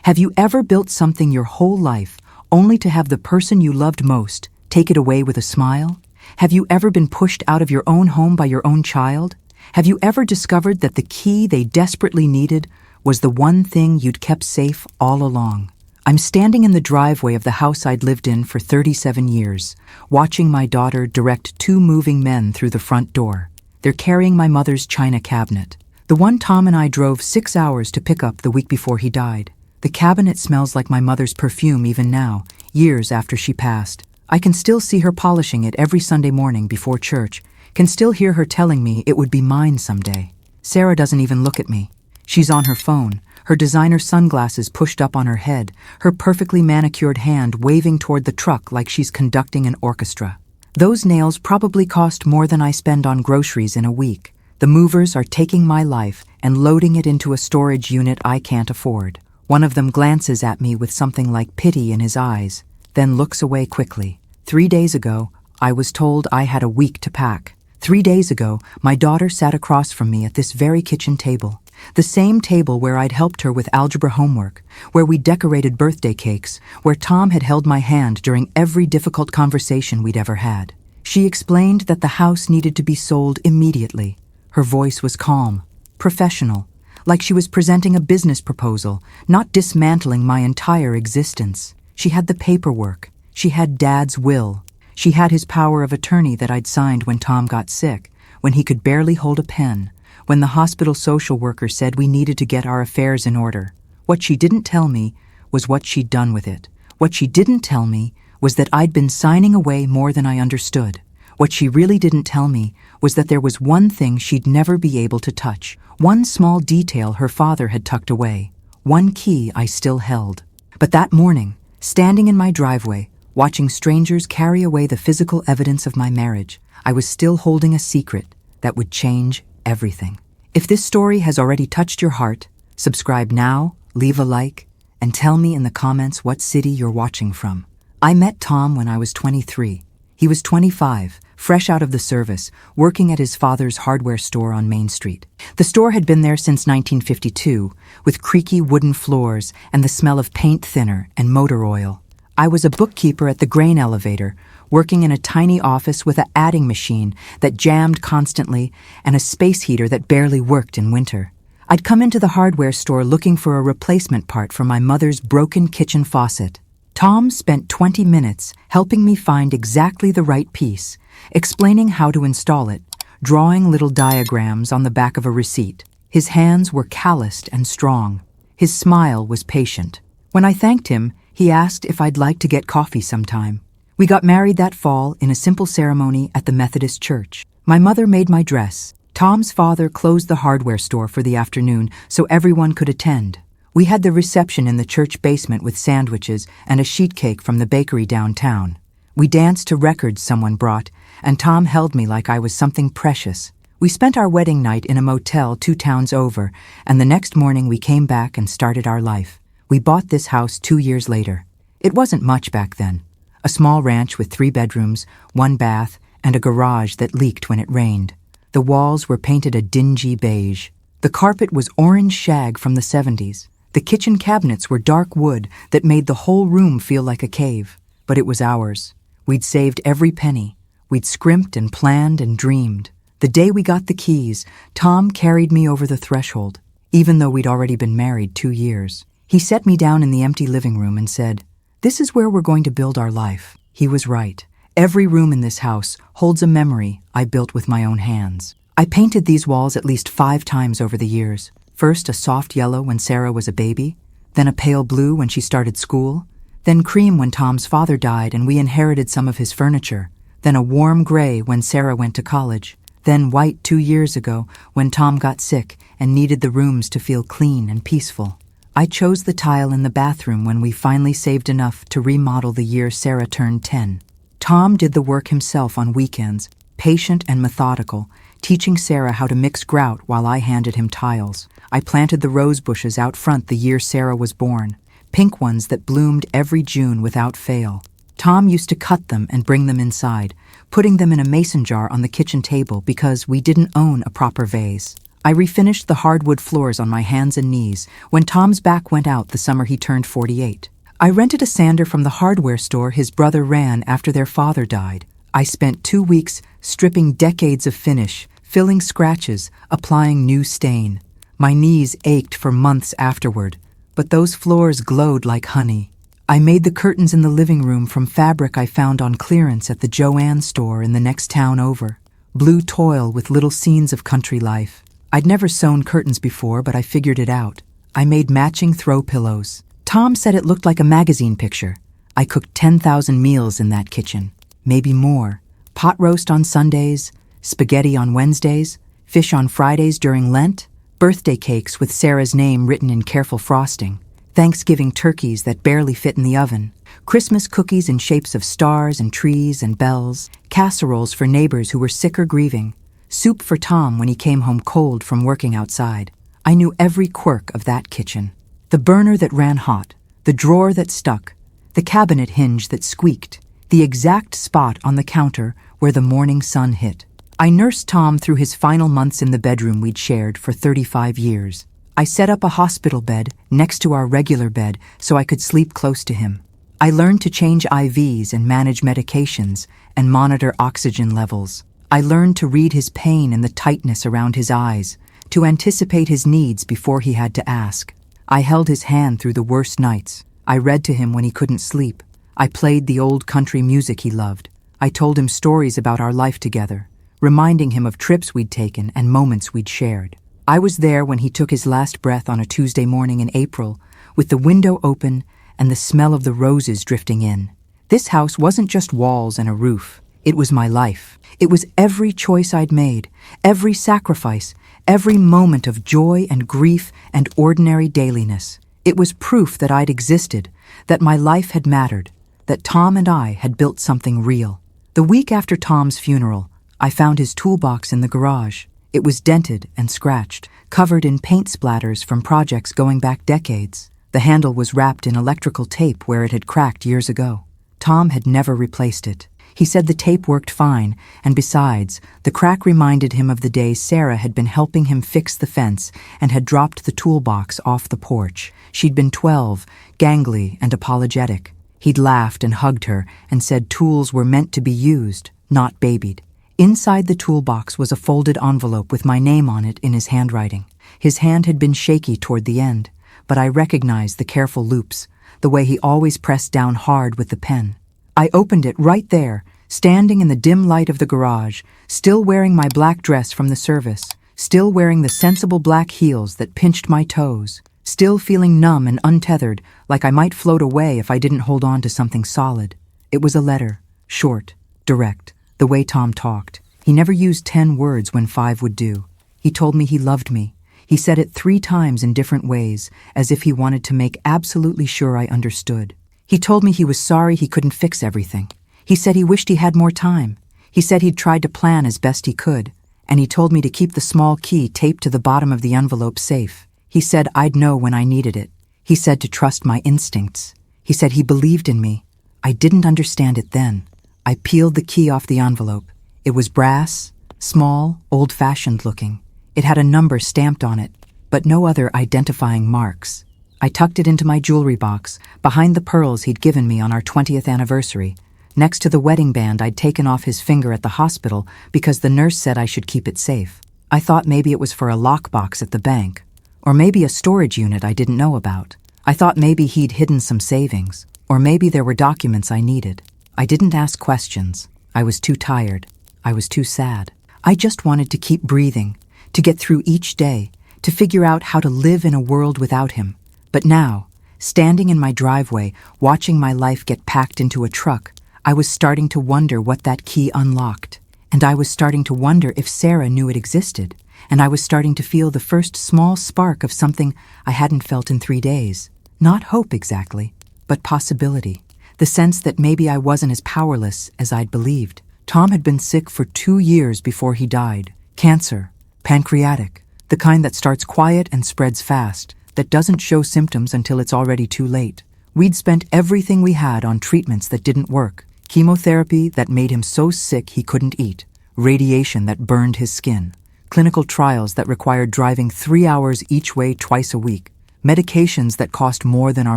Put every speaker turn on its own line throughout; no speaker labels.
Have you ever built something your whole life only to have the person you loved most take it away with a smile? Have you ever been pushed out of your own home by your own child? Have you ever discovered that the key they desperately needed was the one thing you'd kept safe all along? I'm standing in the driveway of the house I'd lived in for 37 years, watching my daughter direct two moving men through the front door. They're carrying my mother's china cabinet, the one Tom and I drove 6 hours to pick up the week before he died. The cabinet smells like my mother's perfume even now, years after she passed. I can still see her polishing it every Sunday morning before church, can still hear her telling me it would be mine someday. Sarah doesn't even look at me. She's on her phone, her designer sunglasses pushed up on her head, her perfectly manicured hand waving toward the truck like she's conducting an orchestra. Those nails probably cost more than I spend on groceries in a week. The movers are taking my life and loading it into a storage unit I can't afford. One of them glances at me with something like pity in his eyes, then looks away quickly. 3 days ago, I was told I had a week to pack. 3 days ago, my daughter sat across from me at this very kitchen table. The same table where I'd helped her with algebra homework, where we decorated birthday cakes, where Tom had held my hand during every difficult conversation we'd ever had. She explained that the house needed to be sold immediately. Her voice was calm, professional, like she was presenting a business proposal, not dismantling my entire existence. She had the paperwork. She had Dad's will. She had his power of attorney that I'd signed when Tom got sick, when he could barely hold a pen, when the hospital social worker said we needed to get our affairs in order. What she didn't tell me was what she'd done with it. What she didn't tell me was that I'd been signing away more than I understood. What she really didn't tell me was that there was one thing she'd never be able to touch, one small detail her father had tucked away, one key I still held. But that morning, standing in my driveway, watching strangers carry away the physical evidence of my marriage, I was still holding a secret that would change everything. If this story has already touched your heart, subscribe now, leave a like, and tell me in the comments what city you're watching from. I met Tom when I was 23. He was 25, fresh out of the service, working at his father's hardware store on Main Street. The store had been there since 1952, with creaky wooden floors and the smell of paint thinner and motor oil. I was a bookkeeper at the grain elevator, working in a tiny office with an adding machine that jammed constantly and a space heater that barely worked in winter. I'd come into the hardware store looking for a replacement part for my mother's broken kitchen faucet. Tom spent 20 minutes helping me find exactly the right piece, explaining how to install it, drawing little diagrams on the back of a receipt. His hands were calloused and strong. His smile was patient. When I thanked him, he asked if I'd like to get coffee sometime. We got married that fall in a simple ceremony at the Methodist church. My mother made my dress. Tom's father closed the hardware store for the afternoon so everyone could attend. We had the reception in the church basement with sandwiches and a sheet cake from the bakery downtown. We danced to records someone brought, and Tom held me like I was something precious. We spent our wedding night in a motel 2 towns over, and the next morning we came back and started our life. We bought this house 2 years later. It wasn't much back then. A small ranch with 3 bedrooms, 1 bath, and a garage that leaked when it rained. The walls were painted a dingy beige. The carpet was orange shag from the 70s. The kitchen cabinets were dark wood that made the whole room feel like a cave. But it was ours. We'd saved every penny. We'd scrimped and planned and dreamed. The day we got the keys, Tom carried me over the threshold, even though we'd already been married 2 years. He set me down in the empty living room and said, "This is where we're going to build our life." He was right. Every room in this house holds a memory I built with my own hands. I painted these walls at least 5 times over the years. First a soft yellow when Sarah was a baby, then a pale blue when she started school, then cream when Tom's father died and we inherited some of his furniture, then a warm gray when Sarah went to college, then white 2 years ago when Tom got sick and needed the rooms to feel clean and peaceful. I chose the tile in the bathroom when we finally saved enough to remodel the year Sarah turned 10. Tom did the work himself on weekends, patient and methodical, teaching Sarah how to mix grout while I handed him tiles. I planted the rose bushes out front the year Sarah was born, pink ones that bloomed every June without fail. Tom used to cut them and bring them inside, putting them in a mason jar on the kitchen table because we didn't own a proper vase. I refinished the hardwood floors on my hands and knees when Tom's back went out the summer he turned 48. I rented a sander from the hardware store his brother ran after their father died. I spent 2 weeks stripping decades of finish, filling scratches, applying new stain. My knees ached for months afterward, but those floors glowed like honey. I made the curtains in the living room from fabric I found on clearance at the Joann store in the next town over. Blue toil with little scenes of country life. I'd never sewn curtains before, but I figured it out. I made matching throw pillows. Tom said it looked like a magazine picture. I cooked 10,000 meals in that kitchen, maybe more. Pot roast on Sundays, spaghetti on Wednesdays, fish on Fridays during Lent, birthday cakes with Sarah's name written in careful frosting, Thanksgiving turkeys that barely fit in the oven, Christmas cookies in shapes of stars and trees and bells, casseroles for neighbors who were sick or grieving, soup for Tom when he came home cold from working outside. I knew every quirk of that kitchen. The burner that ran hot, the drawer that stuck, the cabinet hinge that squeaked, the exact spot on the counter where the morning sun hit. I nursed Tom through his final months in the bedroom we'd shared for 35 years. I set up a hospital bed next to our regular bed so I could sleep close to him. I learned to change IVs and manage medications and monitor oxygen levels. I learned to read his pain and the tightness around his eyes, to anticipate his needs before he had to ask. I held his hand through the worst nights. I read to him when he couldn't sleep. I played the old country music he loved. I told him stories about our life together, reminding him of trips we'd taken and moments we'd shared. I was there when he took his last breath on a Tuesday morning in April, with the window open and the smell of the roses drifting in. This house wasn't just walls and a roof. It was my life. It was every choice I'd made, every sacrifice, every moment of joy and grief and ordinary dailiness. It was proof that I'd existed, that my life had mattered, that Tom and I had built something real. The week after Tom's funeral, I found his toolbox in the garage. It was dented and scratched, covered in paint splatters from projects going back decades. The handle was wrapped in electrical tape where it had cracked years ago. Tom had never replaced it. He said the tape worked fine, and besides, the crack reminded him of the day Sarah had been helping him fix the fence and had dropped the toolbox off the porch. She'd been 12, gangly and apologetic. He'd laughed and hugged her and said tools were meant to be used, not babied. Inside the toolbox was a folded envelope with my name on it in his handwriting. His hand had been shaky toward the end, but I recognized the careful loops, the way he always pressed down hard with the pen. I opened it right there, standing in the dim light of the garage, still wearing my black dress from the service, still wearing the sensible black heels that pinched my toes, still feeling numb and untethered, like I might float away if I didn't hold on to something solid. It was a letter, short, direct, the way Tom talked. He never used 10 words when 5 would do. He told me he loved me. He said it 3 times in different ways, as if he wanted to make absolutely sure I understood. He told me he was sorry he couldn't fix everything. He said he wished he had more time. He said he'd tried to plan as best he could, and he told me to keep the small key taped to the bottom of the envelope safe. He said I'd know when I needed it. He said to trust my instincts. He said he believed in me. I didn't understand it then. I peeled the key off the envelope. It was brass, small, old-fashioned looking. It had a number stamped on it, but no other identifying marks. I tucked it into my jewelry box, behind the pearls he'd given me on our 20th anniversary, next to the wedding band I'd taken off his finger at the hospital because the nurse said I should keep it safe. I thought maybe it was for a lockbox at the bank, or maybe a storage unit I didn't know about. I thought maybe he'd hidden some savings, or maybe there were documents I needed. I didn't ask questions. I was too tired. I was too sad. I just wanted to keep breathing, to get through each day, to figure out how to live in a world without him. But now, standing in my driveway, watching my life get packed into a truck, I was starting to wonder what that key unlocked. And I was starting to wonder if Sarah knew it existed. And I was starting to feel the first small spark of something I hadn't felt in 3 days. Not hope exactly, but possibility. The sense that maybe I wasn't as powerless as I'd believed. Tom had been sick for 2 years before he died. Cancer, pancreatic, the kind that starts quiet and spreads fast, that doesn't show symptoms until it's already too late. We'd spent everything we had on treatments that didn't work. Chemotherapy that made him so sick he couldn't eat. Radiation that burned his skin. clinical trials that required driving 3 hours each way twice a week, medications that cost more than our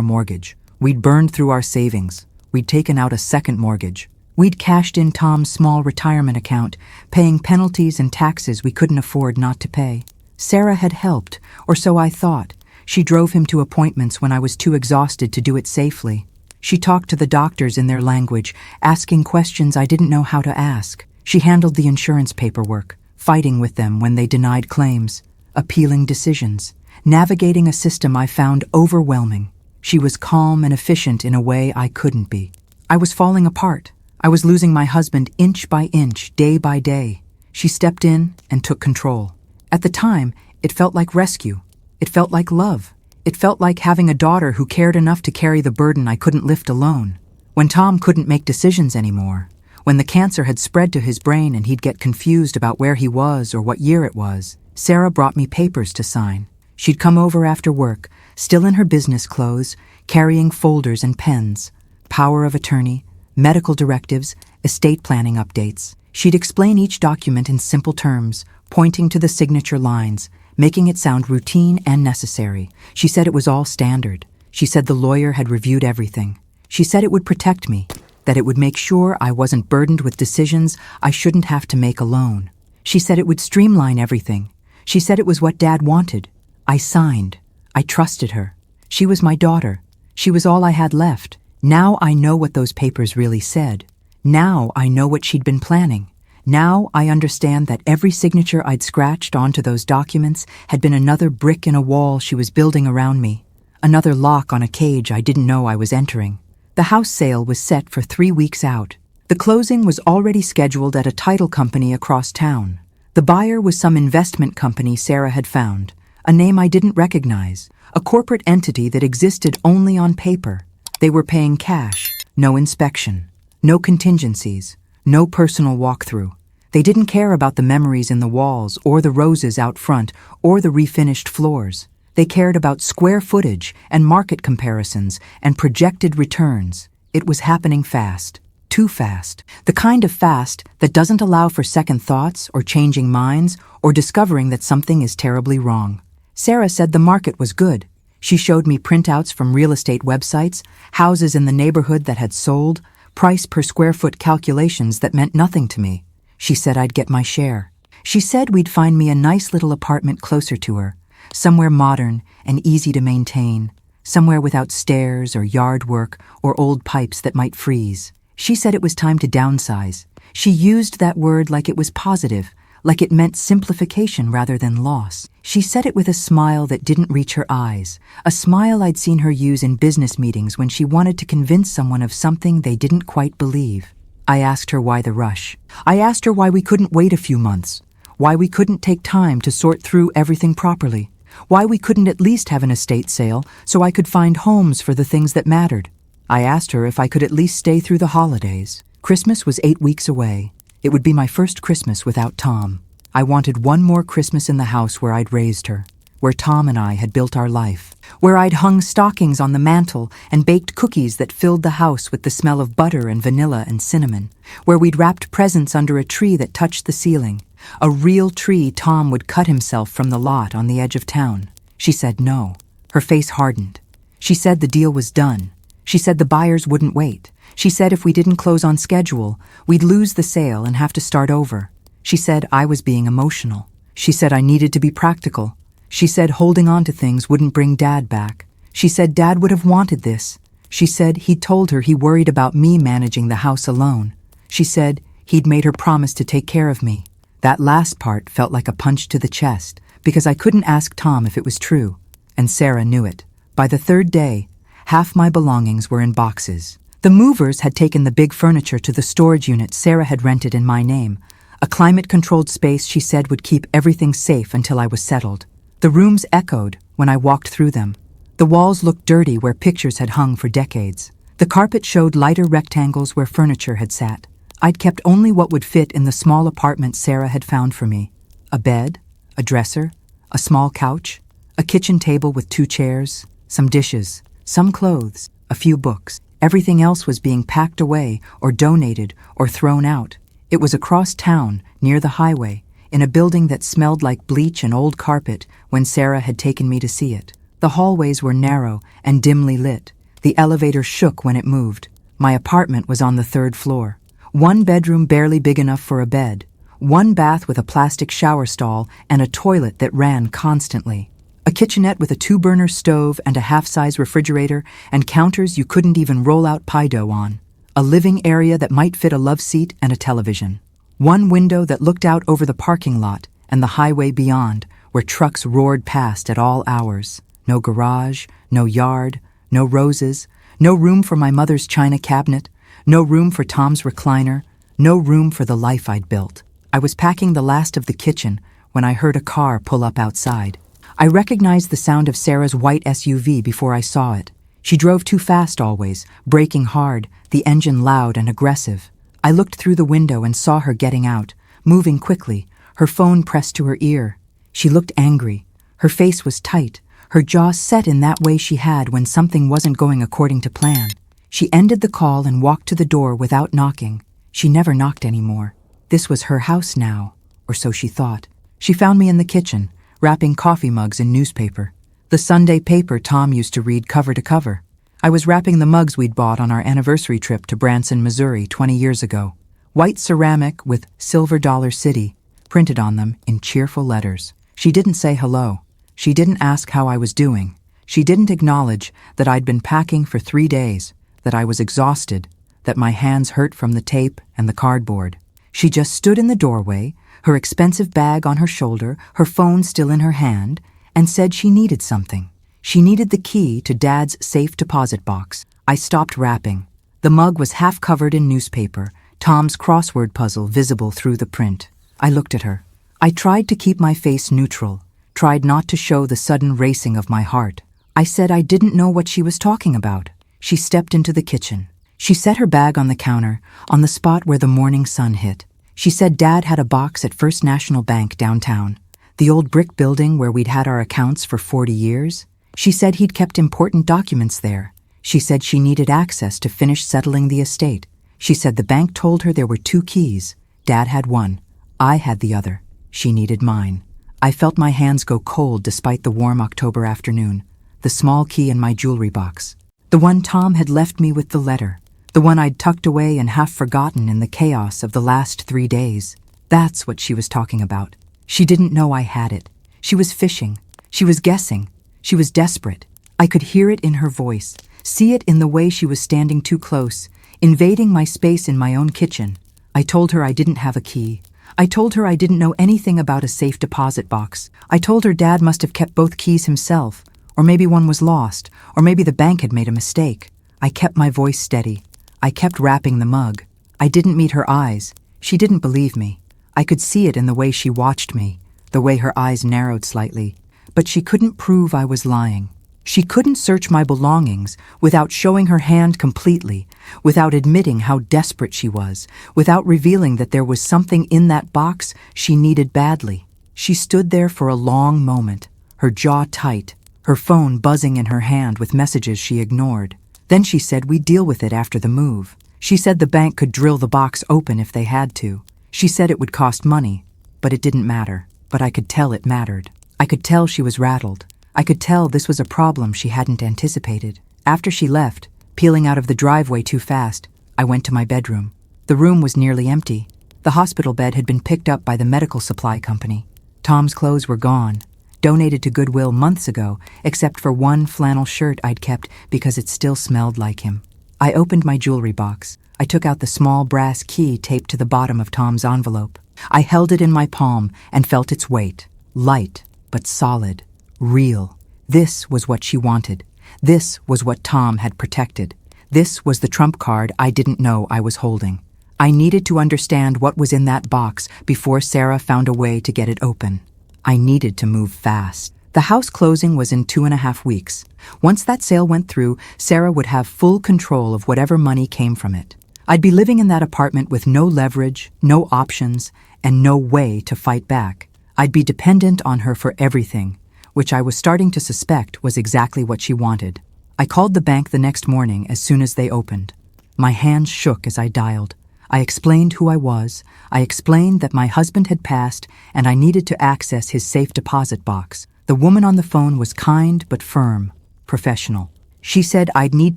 mortgage. We'd burned through our savings. We'd taken out a second mortgage. We'd cashed in Tom's small retirement account, paying penalties and taxes we couldn't afford not to pay. Sarah had helped, or so I thought. She drove him to appointments when I was too exhausted to do it safely. She talked to the doctors in their language, asking questions I didn't know how to ask. She handled the insurance paperwork, fighting with them when they denied claims, appealing decisions, navigating a system I found overwhelming. She was calm and efficient in a way I couldn't be. I was falling apart. I was losing my husband inch by inch, day by day. She stepped in and took control. At the time, it felt like rescue. It felt like love. It felt like having a daughter who cared enough to carry the burden I couldn't lift alone. When Tom couldn't make decisions anymore, when the cancer had spread to his brain and he'd get confused about where he was or what year it was, Sarah brought me papers to sign. She'd come over after work, still in her business clothes, carrying folders and pens, power of attorney, medical directives, estate planning updates. She'd explain each document in simple terms, pointing to the signature lines, making it sound routine and necessary. She said it was all standard. She said the lawyer had reviewed everything. She said it would protect me, that it would make sure I wasn't burdened with decisions I shouldn't have to make alone. She said it would streamline everything. She said it was what Dad wanted. I signed. I trusted her. She was my daughter. She was all I had left. Now I know what those papers really said. Now I know what she'd been planning. Now I understand that every signature I'd scratched onto those documents had been another brick in a wall she was building around me, another lock on a cage I didn't know I was entering. The house sale was set for 3 weeks out. The closing was already scheduled at a title company across town. The buyer was some investment company Sarah had found, a name I didn't recognize, a corporate entity that existed only on paper. They were paying cash, no inspection, no contingencies, no personal walkthrough. They didn't care about the memories in the walls or the roses out front or the refinished floors. They cared about square footage and market comparisons and projected returns. It was happening fast, too fast, the kind of fast that doesn't allow for second thoughts or changing minds or discovering that something is terribly wrong. Sarah said the market was good. She showed me printouts from real estate websites, houses in the neighborhood that had sold, price per square foot calculations that meant nothing to me. She said I'd get my share. She said we'd find me a nice little apartment closer to her, somewhere modern and easy to maintain, somewhere without stairs or yard work or old pipes that might freeze. She said it was time to downsize. She used that word like it was positive, like it meant simplification rather than loss. She said it with a smile that didn't reach her eyes, a smile I'd seen her use in business meetings when she wanted to convince someone of something they didn't quite believe. I asked her why the rush. I asked her why we couldn't wait a few months, why we couldn't take time to sort through everything properly, why we couldn't at least have an estate sale so I could find homes for the things that mattered. I asked her if I could at least stay through the holidays. Christmas was 8 weeks away. It would be my first Christmas without Tom. I wanted one more Christmas in the house where I'd raised her, where Tom and I had built our life, where I'd hung stockings on the mantel and baked cookies that filled the house with the smell of butter and vanilla and cinnamon, where we'd wrapped presents under a tree that touched the ceiling, a real tree Tom would cut himself from the lot on the edge of town. She said no. Her face hardened. She said the deal was done. She said the buyers wouldn't wait. She said if we didn't close on schedule, we'd lose the sale and have to start over. She said I was being emotional. She said I needed to be practical. She said holding on to things wouldn't bring Dad back. She said Dad would have wanted this. She said he'd told her he worried about me managing the house alone. She said he'd made her promise to take care of me. That last part felt like a punch to the chest because I couldn't ask Tom if it was true, and Sarah knew it. By the 3rd day, half my belongings were in boxes. The movers had taken the big furniture to the storage unit Sarah had rented in my name, a climate-controlled space she said would keep everything safe until I was settled. The rooms echoed when I walked through them. The walls looked dirty where pictures had hung for decades. The carpet showed lighter rectangles where furniture had sat. I'd kept only what would fit in the small apartment Sarah had found for me. A bed, a dresser, a small couch, a kitchen table with 2 chairs, some dishes, some clothes, a few books. Everything else was being packed away or donated or thrown out. It was across town, near the highway, in a building that smelled like bleach and old carpet when Sarah had taken me to see it. The hallways were narrow and dimly lit. The elevator shook when it moved. My apartment was on the 3rd floor. One bedroom barely big enough for a bed. One bath with a plastic shower stall and a toilet that ran constantly. A kitchenette with a 2-burner stove and a half-size refrigerator and counters you couldn't even roll out pie dough on. A living area that might fit a love seat and a television. One window that looked out over the parking lot and the highway beyond, where trucks roared past at all hours. No garage, no yard, no roses, no room for my mother's china cabinet, no room for Tom's recliner, no room for the life I'd built. I was packing the last of the kitchen when I heard a car pull up outside. I recognized the sound of Sarah's white SUV before I saw it. She drove too fast always, braking hard, the engine loud and aggressive. I looked through the window and saw her getting out, moving quickly, her phone pressed to her ear. She looked angry. Her face was tight, her jaw set in that way she had when something wasn't going according to plan. She ended the call and walked to the door without knocking. She never knocked anymore. This was her house now, or so she thought. She found me in the kitchen, wrapping coffee mugs in newspaper. The Sunday paper Tom used to read cover to cover. I was wrapping the mugs we'd bought on our anniversary trip to Branson, Missouri 20 years ago. White ceramic with Silver Dollar City printed on them in cheerful letters. She didn't say hello. She didn't ask how I was doing. She didn't acknowledge that I'd been packing for 3 days, that I was exhausted, that my hands hurt from the tape and the cardboard. She just stood in the doorway, her expensive bag on her shoulder, her phone still in her hand, and said she needed something. She needed the key to Dad's safe deposit box. I stopped wrapping. The mug was half covered in newspaper, Tom's crossword puzzle visible through the print. I looked at her. I tried to keep my face neutral, tried not to show the sudden racing of my heart. I said I didn't know what she was talking about. She stepped into the kitchen. She set her bag on the counter, on the spot where the morning sun hit. She said Dad had a box at First National Bank downtown, the old brick building where we'd had our accounts for 40 years. She said he'd kept important documents there. She said she needed access to finish settling the estate. She said the bank told her there were 2 keys. Dad had one. I had the other. She needed mine. I felt my hands go cold despite the warm October afternoon. The small key in my jewelry box. The one Tom had left me with the letter. The one I'd tucked away and half forgotten in the chaos of the last 3 days. That's what she was talking about. She didn't know I had it. She was fishing. She was guessing. She was desperate. I could hear it in her voice, see it in the way she was standing too close, invading my space in my own kitchen. I told her I didn't have a key. I told her I didn't know anything about a safe deposit box. I told her Dad must have kept both keys himself, or maybe one was lost, or maybe the bank had made a mistake. I kept my voice steady. I kept wrapping the mug. I didn't meet her eyes. She didn't believe me. I could see it in the way she watched me, the way her eyes narrowed slightly. But she couldn't prove I was lying. She couldn't search my belongings without showing her hand completely, without admitting how desperate she was, without revealing that there was something in that box she needed badly. She stood there for a long moment, her jaw tight, her phone buzzing in her hand with messages she ignored. Then she said we'd deal with it after the move. She said the bank could drill the box open if they had to. She said it would cost money, but it didn't matter. But I could tell it mattered. I could tell she was rattled. I could tell this was a problem she hadn't anticipated. After she left, peeling out of the driveway too fast, I went to my bedroom. The room was nearly empty. The hospital bed had been picked up by the medical supply company. Tom's clothes were gone, donated to Goodwill months ago, except for one flannel shirt I'd kept because it still smelled like him. I opened my jewelry box. I took out the small brass key taped to the bottom of Tom's envelope. I held it in my palm and felt its weight. Light, but solid. Real. This was what she wanted. This was what Tom had protected. This was the trump card I didn't know I was holding. I needed to understand what was in that box before Sarah found a way to get it open. I needed to move fast. The house closing was in 2.5 weeks. Once that sale went through, Sarah would have full control of whatever money came from it. I'd be living in that apartment with no leverage, no options, and no way to fight back. I'd be dependent on her for everything, which I was starting to suspect was exactly what she wanted. I called the bank the next morning as soon as they opened. My hands shook as I dialed. I explained who I was. I explained that my husband had passed and I needed to access his safe deposit box. The woman on the phone was kind but firm, professional. She said I'd need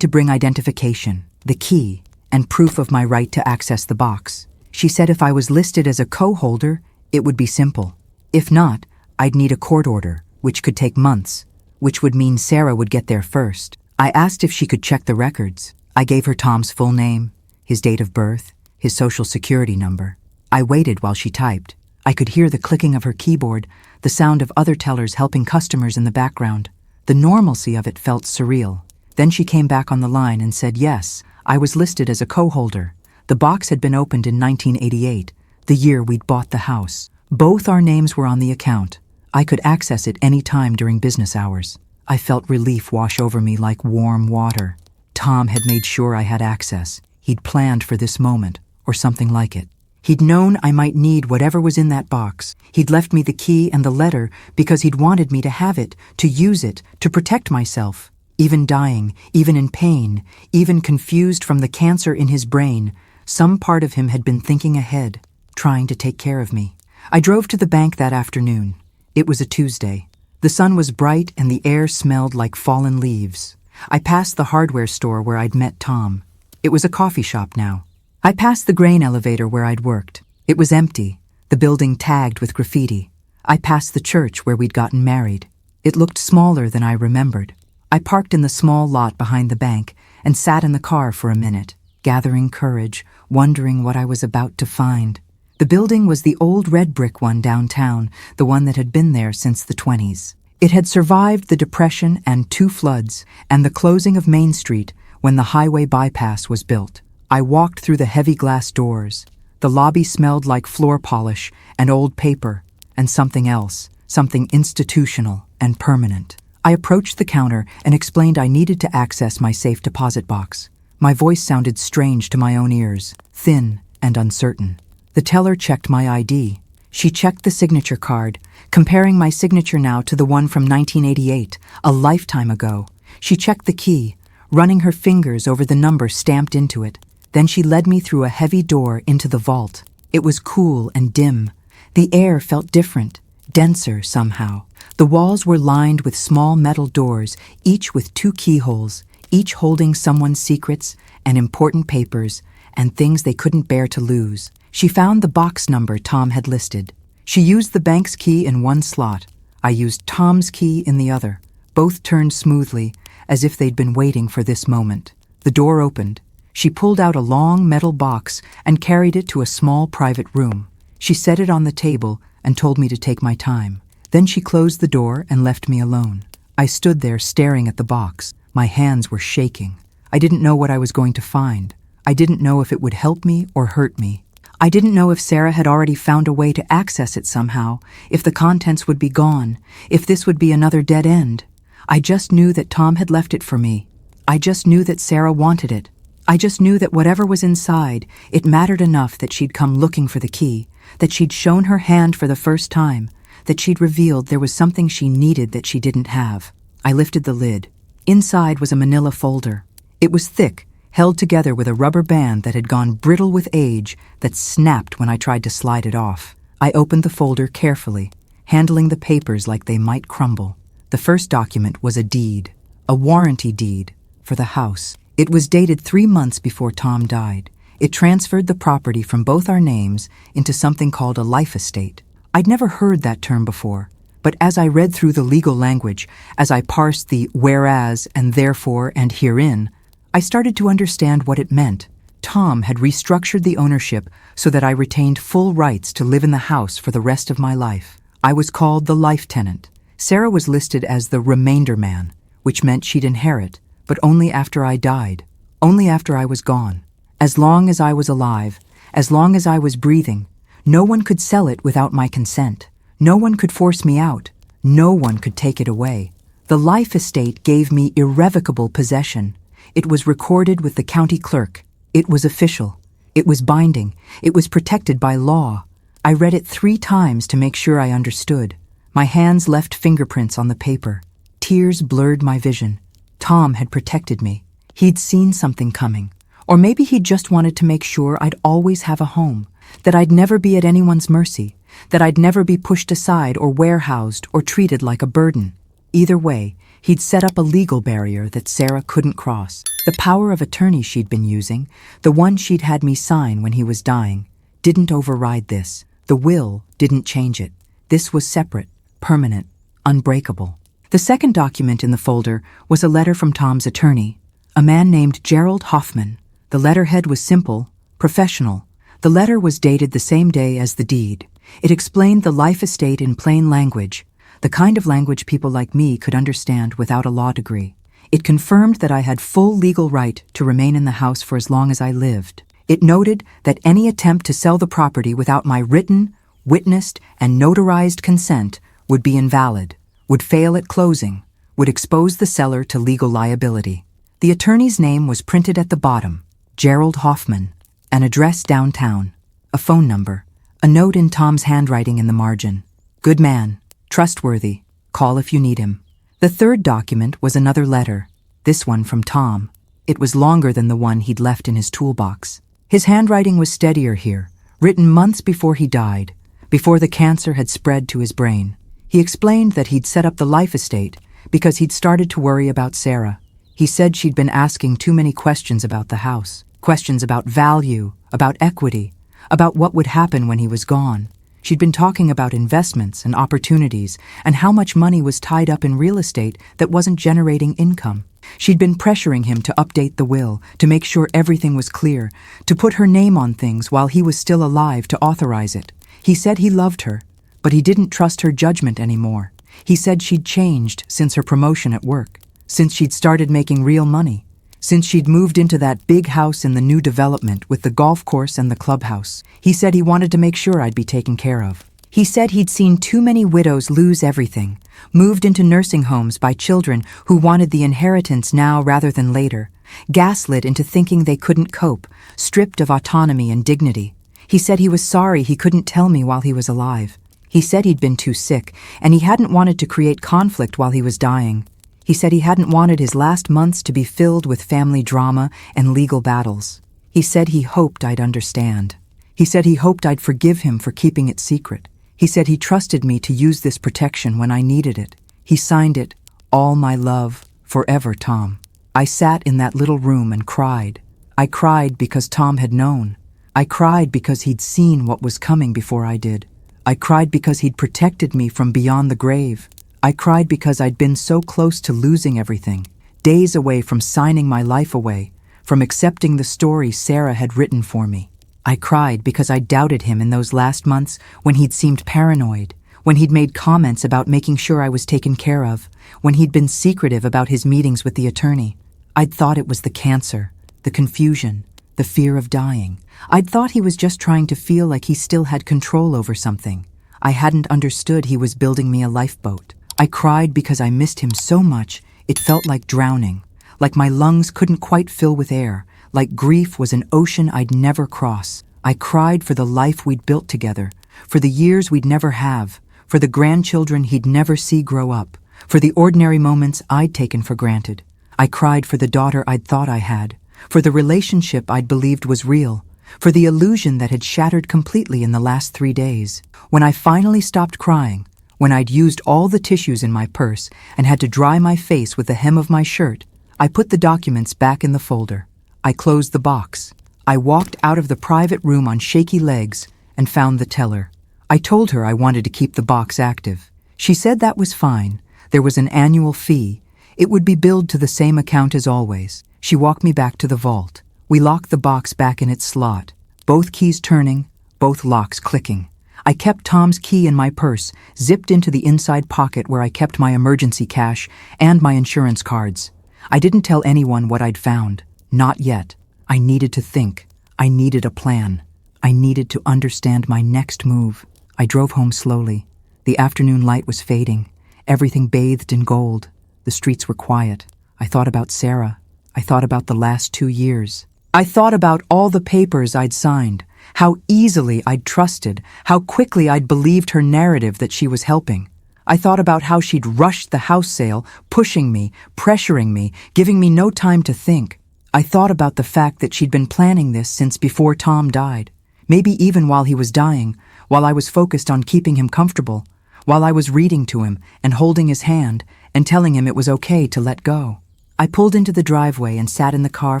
to bring identification, the key, and proof of my right to access the box. She said if I was listed as a co-holder, it would be simple. If not, I'd need a court order, which could take months, which would mean Sarah would get there first. I asked if she could check the records. I gave her Tom's full name, his date of birth, his social security number. I waited while she typed. I could hear the clicking of her keyboard, the sound of other tellers helping customers in the background. The normalcy of it felt surreal. Then she came back on the line and said yes, I was listed as a co-holder. The box had been opened in 1988, the year we'd bought the house. Both our names were on the account. I could access it any time during business hours. I felt relief wash over me like warm water. Tom had made sure I had access. He'd planned for this moment, or something like it. He'd known I might need whatever was in that box. He'd left me the key and the letter because he'd wanted me to have it, to use it, to protect myself. Even dying, even in pain, even confused from the cancer in his brain, some part of him had been thinking ahead, trying to take care of me. I drove to the bank that afternoon. It was a Tuesday. The sun was bright and the air smelled like fallen leaves. I passed the hardware store where I'd met Tom. It was a coffee shop now. I passed the grain elevator where I'd worked. It was empty, the building tagged with graffiti. I passed the church where we'd gotten married. It looked smaller than I remembered. I parked in the small lot behind the bank and sat in the car for a minute, gathering courage, wondering what I was about to find. The building was the old red brick one downtown, the one that had been there since the 1920s. It had survived the Depression and 2 floods and the closing of Main Street when the highway bypass was built. I walked through the heavy glass doors. The lobby smelled like floor polish and old paper and something else, something institutional and permanent. I approached the counter and explained I needed to access my safe deposit box. My voice sounded strange to my own ears, thin and uncertain. The teller checked my ID. She checked the signature card, comparing my signature now to the one from 1988, a lifetime ago. She checked the key, running her fingers over the number stamped into it. Then she led me through a heavy door into the vault. It was cool and dim. The air felt different, denser somehow. The walls were lined with small metal doors, each with 2 keyholes, each holding someone's secrets and important papers and things they couldn't bear to lose. She found the box number Tom had listed. She used the bank's key in one slot. I used Tom's key in the other. Both turned smoothly, as if they'd been waiting for this moment. The door opened. She pulled out a long metal box and carried it to a small private room. She set it on the table and told me to take my time. Then she closed the door and left me alone. I stood there staring at the box. My hands were shaking. I didn't know what I was going to find. I didn't know if it would help me or hurt me. I didn't know if Sarah had already found a way to access it somehow, if the contents would be gone, if this would be another dead end. I just knew that Tom had left it for me. I just knew that Sarah wanted it. I just knew that whatever was inside, it mattered enough that she'd come looking for the key, that she'd shown her hand for the first time, that she'd revealed there was something she needed that she didn't have. I lifted the lid. Inside was a manila folder. It was thick, held together with a rubber band that had gone brittle with age that snapped when I tried to slide it off. I opened the folder carefully, handling the papers like they might crumble. The first document was a deed, a warranty deed, for the house. It was dated 3 months before Tom died. It transferred the property from both our names into something called a life estate. I'd never heard that term before, but as I read through the legal language, as I parsed the whereas and therefore and herein, I started to understand what it meant. Tom had restructured the ownership so that I retained full rights to live in the house for the rest of my life. I was called the life tenant. Sarah was listed as the remainder man, which meant she'd inherit, but only after I died, only after I was gone. As long as I was alive, as long as I was breathing, no one could sell it without my consent. No one could force me out. No one could take it away. The life estate gave me irrevocable possession. It was recorded with the county clerk. It was official. It was binding. It was protected by law. I read it 3 times to make sure I understood. My hands left fingerprints on the paper. Tears blurred my vision. Tom had protected me. He'd seen something coming, Or maybe he just wanted to make sure I'd always have a home, that I'd never be at anyone's mercy, that I'd never be pushed aside or warehoused or treated like a burden. Either way, he'd set up a legal barrier that Sarah couldn't cross. The power of attorney she'd been using, the one she'd had me sign when he was dying, didn't override this. The will didn't change it. This was separate, permanent, unbreakable. The second document in the folder was a letter from Tom's attorney, a man named Gerald Hoffman. The letterhead was simple, professional. The letter was dated the same day as the deed. It explained the life estate in plain language, the kind of language people like me could understand without a law degree. It confirmed that I had full legal right to remain in the house for as long as I lived. It noted that any attempt to sell the property without my written, witnessed, and notarized consent would be invalid, would fail at closing, would expose the seller to legal liability. The attorney's name was printed at the bottom, Gerald Hoffman, an address downtown, a phone number, a note in Tom's handwriting in the margin. Good man, trustworthy, call if you need him. The third document was another letter, this one from Tom. It was longer than the one he'd left in his toolbox. His handwriting was steadier here, written months before he died, before the cancer had spread to his brain. He explained that he'd set up the life estate because he'd started to worry about Sarah. He said she'd been asking too many questions about the house, questions about value, about equity, about what would happen when he was gone. She'd been talking about investments and opportunities and how much money was tied up in real estate that wasn't generating income. She'd been pressuring him to update the will, to make sure everything was clear, to put her name on things while he was still alive to authorize it. He said he loved her, but he didn't trust her judgment anymore. He said she'd changed since her promotion at work, since she'd started making real money, since she'd moved into that big house in the new development with the golf course and the clubhouse. He said he wanted to make sure I'd be taken care of. He said he'd seen too many widows lose everything, moved into nursing homes by children who wanted the inheritance now rather than later, gaslit into thinking they couldn't cope, stripped of autonomy and dignity. He said he was sorry he couldn't tell me while he was alive. He said he'd been too sick, and he hadn't wanted to create conflict while he was dying. He said he hadn't wanted his last months to be filled with family drama and legal battles. He said he hoped I'd understand. He said he hoped I'd forgive him for keeping it secret. He said he trusted me to use this protection when I needed it. He signed it, "All my love, forever, Tom." I sat in that little room and cried. I cried because Tom had known. I cried because he'd seen what was coming before I did. I cried because he'd protected me from beyond the grave. I cried because I'd been so close to losing everything, days away from signing my life away, from accepting the story Sarah had written for me. I cried because I doubted him in those last months when he'd seemed paranoid, when he'd made comments about making sure I was taken care of, when he'd been secretive about his meetings with the attorney. I'd thought it was the cancer, the confusion, the fear of dying. I'd thought he was just trying to feel like he still had control over something. I hadn't understood he was building me a lifeboat. I cried because I missed him so much it felt like drowning, like my lungs couldn't quite fill with air, like grief was an ocean I'd never cross. I cried for the life we'd built together, for the years we'd never have, for the grandchildren he'd never see grow up, for the ordinary moments I'd taken for granted. I cried for the daughter I'd thought I had, for the relationship I'd believed was real, for the illusion that had shattered completely in the last 3 days. When I finally stopped crying, when I'd used all the tissues in my purse and had to dry my face with the hem of my shirt, I put the documents back in the folder. I closed the box. I walked out of the private room on shaky legs and found the teller. I told her I wanted to keep the box active. She said that was fine. There was an annual fee. It would be billed to the same account as always. She walked me back to the vault. We locked the box back in its slot, both keys turning, both locks clicking. I kept Tom's key in my purse, zipped into the inside pocket where I kept my emergency cash and my insurance cards. I didn't tell anyone what I'd found. Not yet. I needed to think. I needed a plan. I needed to understand my next move. I drove home slowly. The afternoon light was fading. Everything bathed in gold. The streets were quiet. I thought about Sarah. I thought about the last 2 years. I thought about all the papers I'd signed, how easily I'd trusted, how quickly I'd believed her narrative that she was helping. I thought about how she'd rushed the house sale, pushing me, pressuring me, giving me no time to think. I thought about the fact that she'd been planning this since before Tom died, maybe even while he was dying, while I was focused on keeping him comfortable, while I was reading to him and holding his hand and telling him it was okay to let go. I pulled into the driveway and sat in the car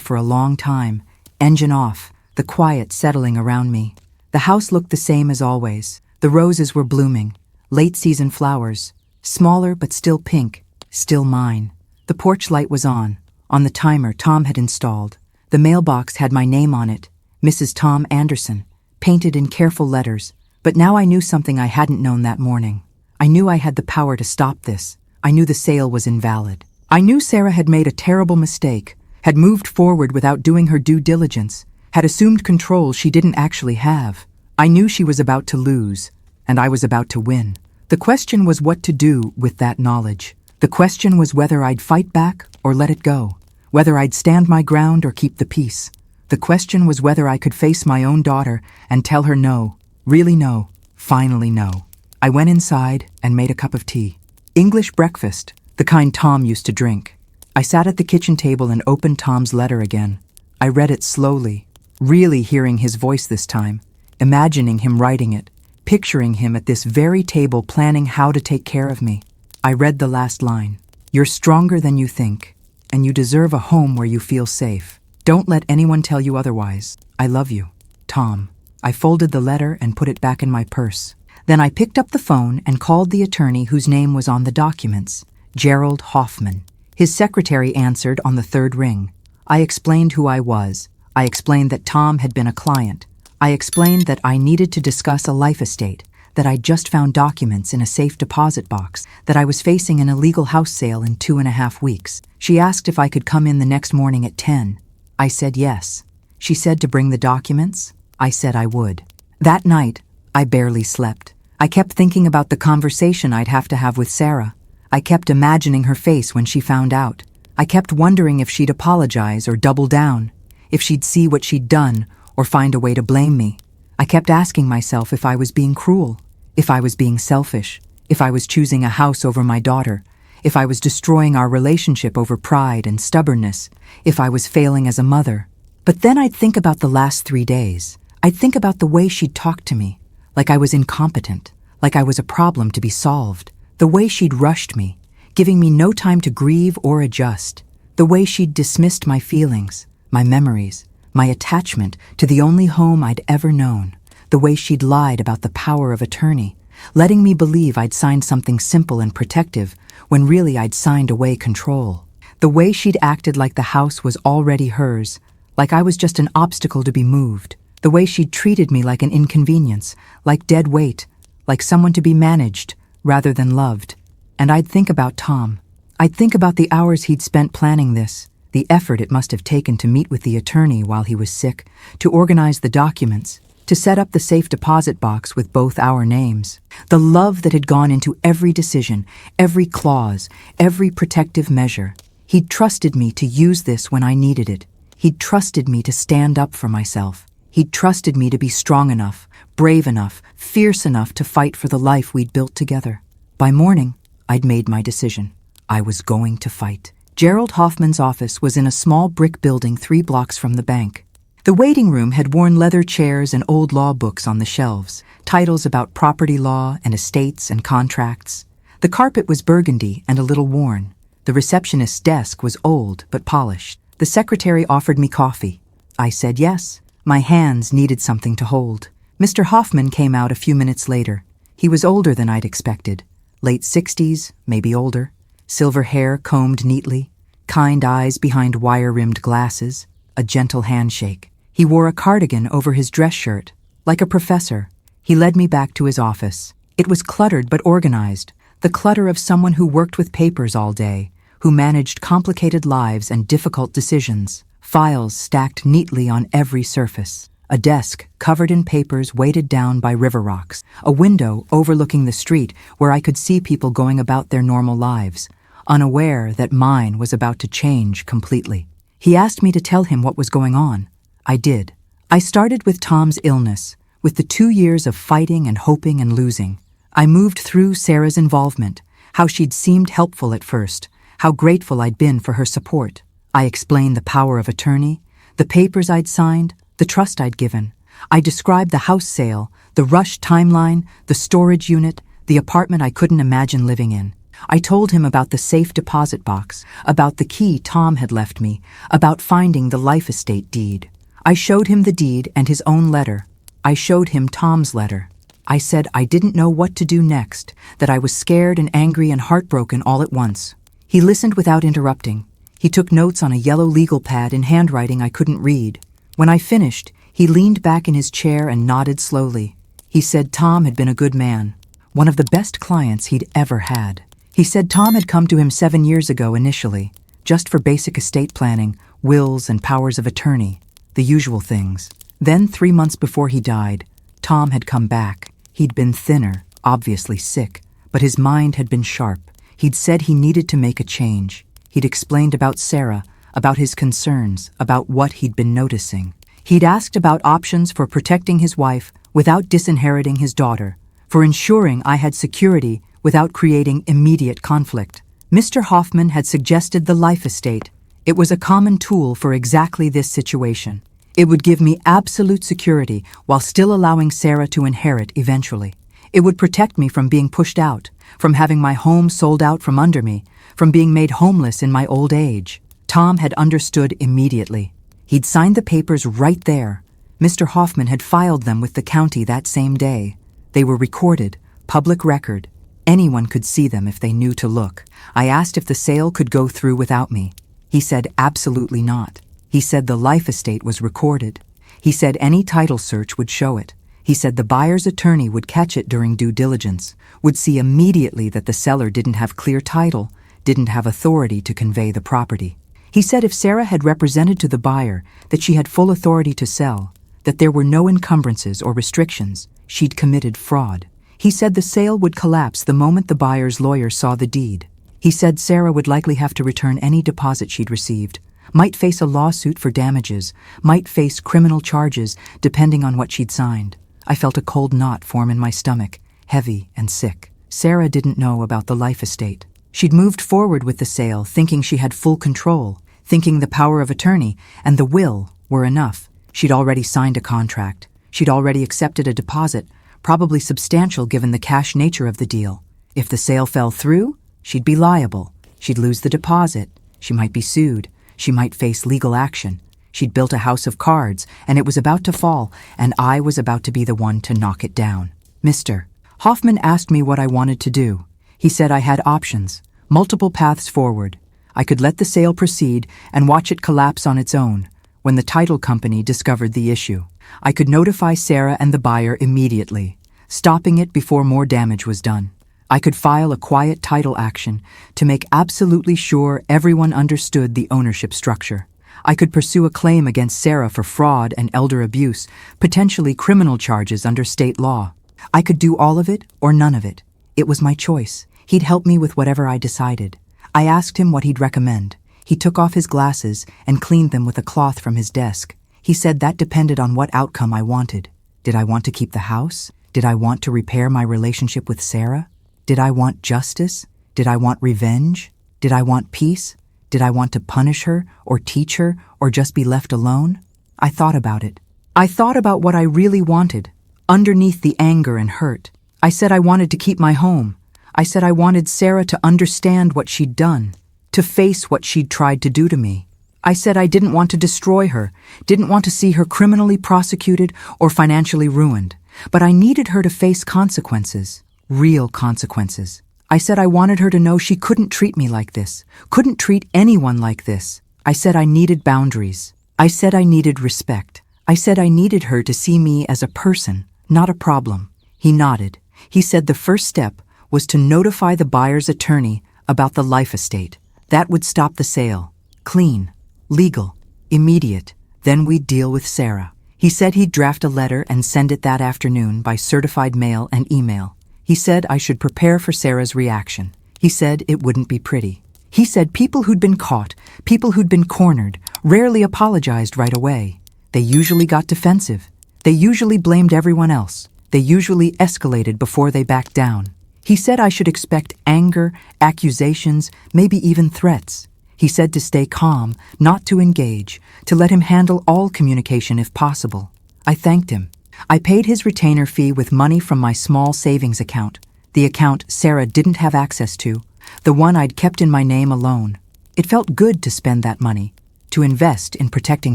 for a long time, engine off, the quiet settling around me. The house looked the same as always. The roses were blooming, late-season flowers, smaller but still pink, still mine. The porch light was on the timer Tom had installed. The mailbox had my name on it, Mrs. Tom Anderson, painted in careful letters. But now I knew something I hadn't known that morning. I knew I had the power to stop this. I knew the sale was invalid. I knew Sarah had made a terrible mistake, had moved forward without doing her due diligence, had assumed control she didn't actually have. I knew she was about to lose, and I was about to win. The question was what to do with that knowledge. The question was whether I'd fight back or let it go, whether I'd stand my ground or keep the peace. The question was whether I could face my own daughter and tell her no, really no, finally no. I went inside and made a cup of tea. English breakfast, the kind Tom used to drink. I sat at the kitchen table and opened Tom's letter again. I read it slowly, really hearing his voice this time, imagining him writing it, picturing him at this very table planning how to take care of me. I read the last line. You're stronger than you think, and you deserve a home where you feel safe. Don't let anyone tell you otherwise. I love you, Tom. I folded the letter and put it back in my purse. Then I picked up the phone and called the attorney whose name was on the documents, Gerald Hoffman. His secretary answered on the third ring. I explained who I was. I explained that Tom had been a client. I explained that I needed to discuss a life estate, that I'd just found documents in a safe deposit box, that I was facing an illegal house sale in 2.5 weeks. She asked if I could come in the next morning at 10. I said yes. She said to bring the documents. I said I would. That night, I barely slept. I kept thinking about the conversation I'd have to have with Sarah. I kept imagining her face when she found out. I kept wondering if she'd apologize or double down, if she'd see what she'd done or find a way to blame me. I kept asking myself if I was being cruel, if I was being selfish, if I was choosing a house over my daughter, if I was destroying our relationship over pride and stubbornness, if I was failing as a mother. But then I'd think about the last 3 days. I'd think about the way she'd talked to me, like I was incompetent, like I was a problem to be solved, the way she'd rushed me, giving me no time to grieve or adjust, the way she'd dismissed my feelings, my memories, my attachment to the only home I'd ever known, the way she'd lied about the power of attorney, letting me believe I'd signed something simple and protective when really I'd signed away control, the way she'd acted like the house was already hers, like I was just an obstacle to be moved, the way she'd treated me like an inconvenience, like dead weight, like someone to be managed rather than loved. And I'd think about Tom. I'd think about the hours he'd spent planning this, the effort it must have taken to meet with the attorney while he was sick, to organize the documents, to set up the safe deposit box with both our names, the love that had gone into every decision, every clause, every protective measure. He'd trusted me to use this when I needed it. He'd trusted me to stand up for myself. He'd trusted me to be strong enough, brave enough, fierce enough to fight for the life we'd built together. By morning, I'd made my decision. I was going to fight. Gerald Hoffman's office was in a small brick building 3 blocks from the bank. The waiting room had worn leather chairs and old law books on the shelves, titles about property law and estates and contracts. The carpet was burgundy and a little worn. The receptionist's desk was old but polished. The secretary offered me coffee. I said yes. My hands needed something to hold. Mr. Hoffman came out a few minutes later. He was older than I'd expected. Late 60s, maybe older. Silver hair combed neatly, kind eyes behind wire-rimmed glasses, a gentle handshake. He wore a cardigan over his dress shirt, like a professor. He led me back to his office. It was cluttered but organized, the clutter of someone who worked with papers all day, who managed complicated lives and difficult decisions. Files stacked neatly on every surface. A desk covered in papers weighted down by river rocks. A window overlooking the street where I could see people going about their normal lives, unaware that mine was about to change completely. He asked me to tell him what was going on. I did. I started with Tom's illness, with the 2 years of fighting and hoping and losing. I moved through Sarah's involvement, how she'd seemed helpful at first, how grateful I'd been for her support. I explained the power of attorney, the papers I'd signed, the trust I'd given. I described the house sale, the rushed timeline, the storage unit, the apartment I couldn't imagine living in. I told him about the safe deposit box, about the key Tom had left me, about finding the life estate deed. I showed him the deed and his own letter. I showed him Tom's letter. I said I didn't know what to do next, that I was scared and angry and heartbroken all at once. He listened without interrupting. He took notes on a yellow legal pad in handwriting I couldn't read. When I finished, he leaned back in his chair and nodded slowly. He said Tom had been a good man, one of the best clients he'd ever had. He said Tom had come to him 7 years ago initially, just for basic estate planning, wills and powers of attorney, the usual things. Then 3 months before he died, Tom had come back. He'd been thinner, obviously sick, but his mind had been sharp. He'd said he needed to make a change. He'd explained about Sarah, about his concerns, about what he'd been noticing. He'd asked about options for protecting his wife without disinheriting his daughter, for ensuring I had security without creating immediate conflict. Mr. Hoffman had suggested the life estate. It was a common tool for exactly this situation. It would give me absolute security while still allowing Sarah to inherit eventually. It would protect me from being pushed out, from having my home sold out from under me, from being made homeless in my old age. Tom had understood immediately. He'd signed the papers right there. Mr. Hoffman had filed them with the county that same day. They were recorded, public record. Anyone could see them if they knew to look. I asked if the sale could go through without me. He said absolutely not. He said the life estate was recorded. He said any title search would show it. He said the buyer's attorney would catch it during due diligence, would see immediately that the seller didn't have clear title, didn't have authority to convey the property. He said if Sarah had represented to the buyer that she had full authority to sell, that there were no encumbrances or restrictions, she'd committed fraud. He said the sale would collapse the moment the buyer's lawyer saw the deed. He said Sarah would likely have to return any deposit she'd received, might face a lawsuit for damages, might face criminal charges depending on what she'd signed. I felt a cold knot form in my stomach, heavy and sick. Sarah didn't know about the life estate. She'd moved forward with the sale thinking she had full control, thinking the power of attorney and the will were enough. She'd already signed a contract. She'd already accepted a deposit, probably substantial given the cash nature of the deal. If the sale fell through, she'd be liable. She'd lose the deposit. She might be sued. She might face legal action. She'd built a house of cards, and it was about to fall, and I was about to be the one to knock it down. Mr. Hoffman asked me what I wanted to do. He said I had options, multiple paths forward. I could let the sale proceed and watch it collapse on its own when the title company discovered the issue. I could notify Sarah and the buyer immediately, stopping it before more damage was done. I could file a quiet title action to make absolutely sure everyone understood the ownership structure. I could pursue a claim against Sarah for fraud and elder abuse, potentially criminal charges under state law. I could do all of it or none of it. It was my choice. He'd help me with whatever I decided. I asked him what he'd recommend. He took off his glasses and cleaned them with a cloth from his desk. He said that depended on what outcome I wanted. Did I want to keep the house? Did I want to repair my relationship with Sarah? Did I want justice? Did I want revenge? Did I want peace? Did I want to punish her or teach her or just be left alone? I thought about it. I thought about what I really wanted, underneath the anger and hurt. I said I wanted to keep my home. I said I wanted Sarah to understand what she'd done, to face what she'd tried to do to me. I said I didn't want to destroy her, didn't want to see her criminally prosecuted or financially ruined, but I needed her to face consequences, real consequences. I said I wanted her to know she couldn't treat me like this, couldn't treat anyone like this. I said I needed boundaries. I said I needed respect. I said I needed her to see me as a person, not a problem. He nodded. He said the first step was to notify the buyer's attorney about the life estate. That would stop the sale. Clean, legal, immediate. Then we'd deal with Sarah. He said he'd draft a letter and send it that afternoon by certified mail and email. He said I should prepare for Sarah's reaction. He said it wouldn't be pretty. He said people who'd been caught, people who'd been cornered, rarely apologized right away. They usually got defensive. They usually blamed everyone else. They usually escalated before they backed down. He said I should expect anger, accusations, maybe even threats. He said to stay calm, not to engage, to let him handle all communication if possible. I thanked him. I paid his retainer fee with money from my small savings account, the account Sarah didn't have access to, the one I'd kept in my name alone. It felt good to spend that money, to invest in protecting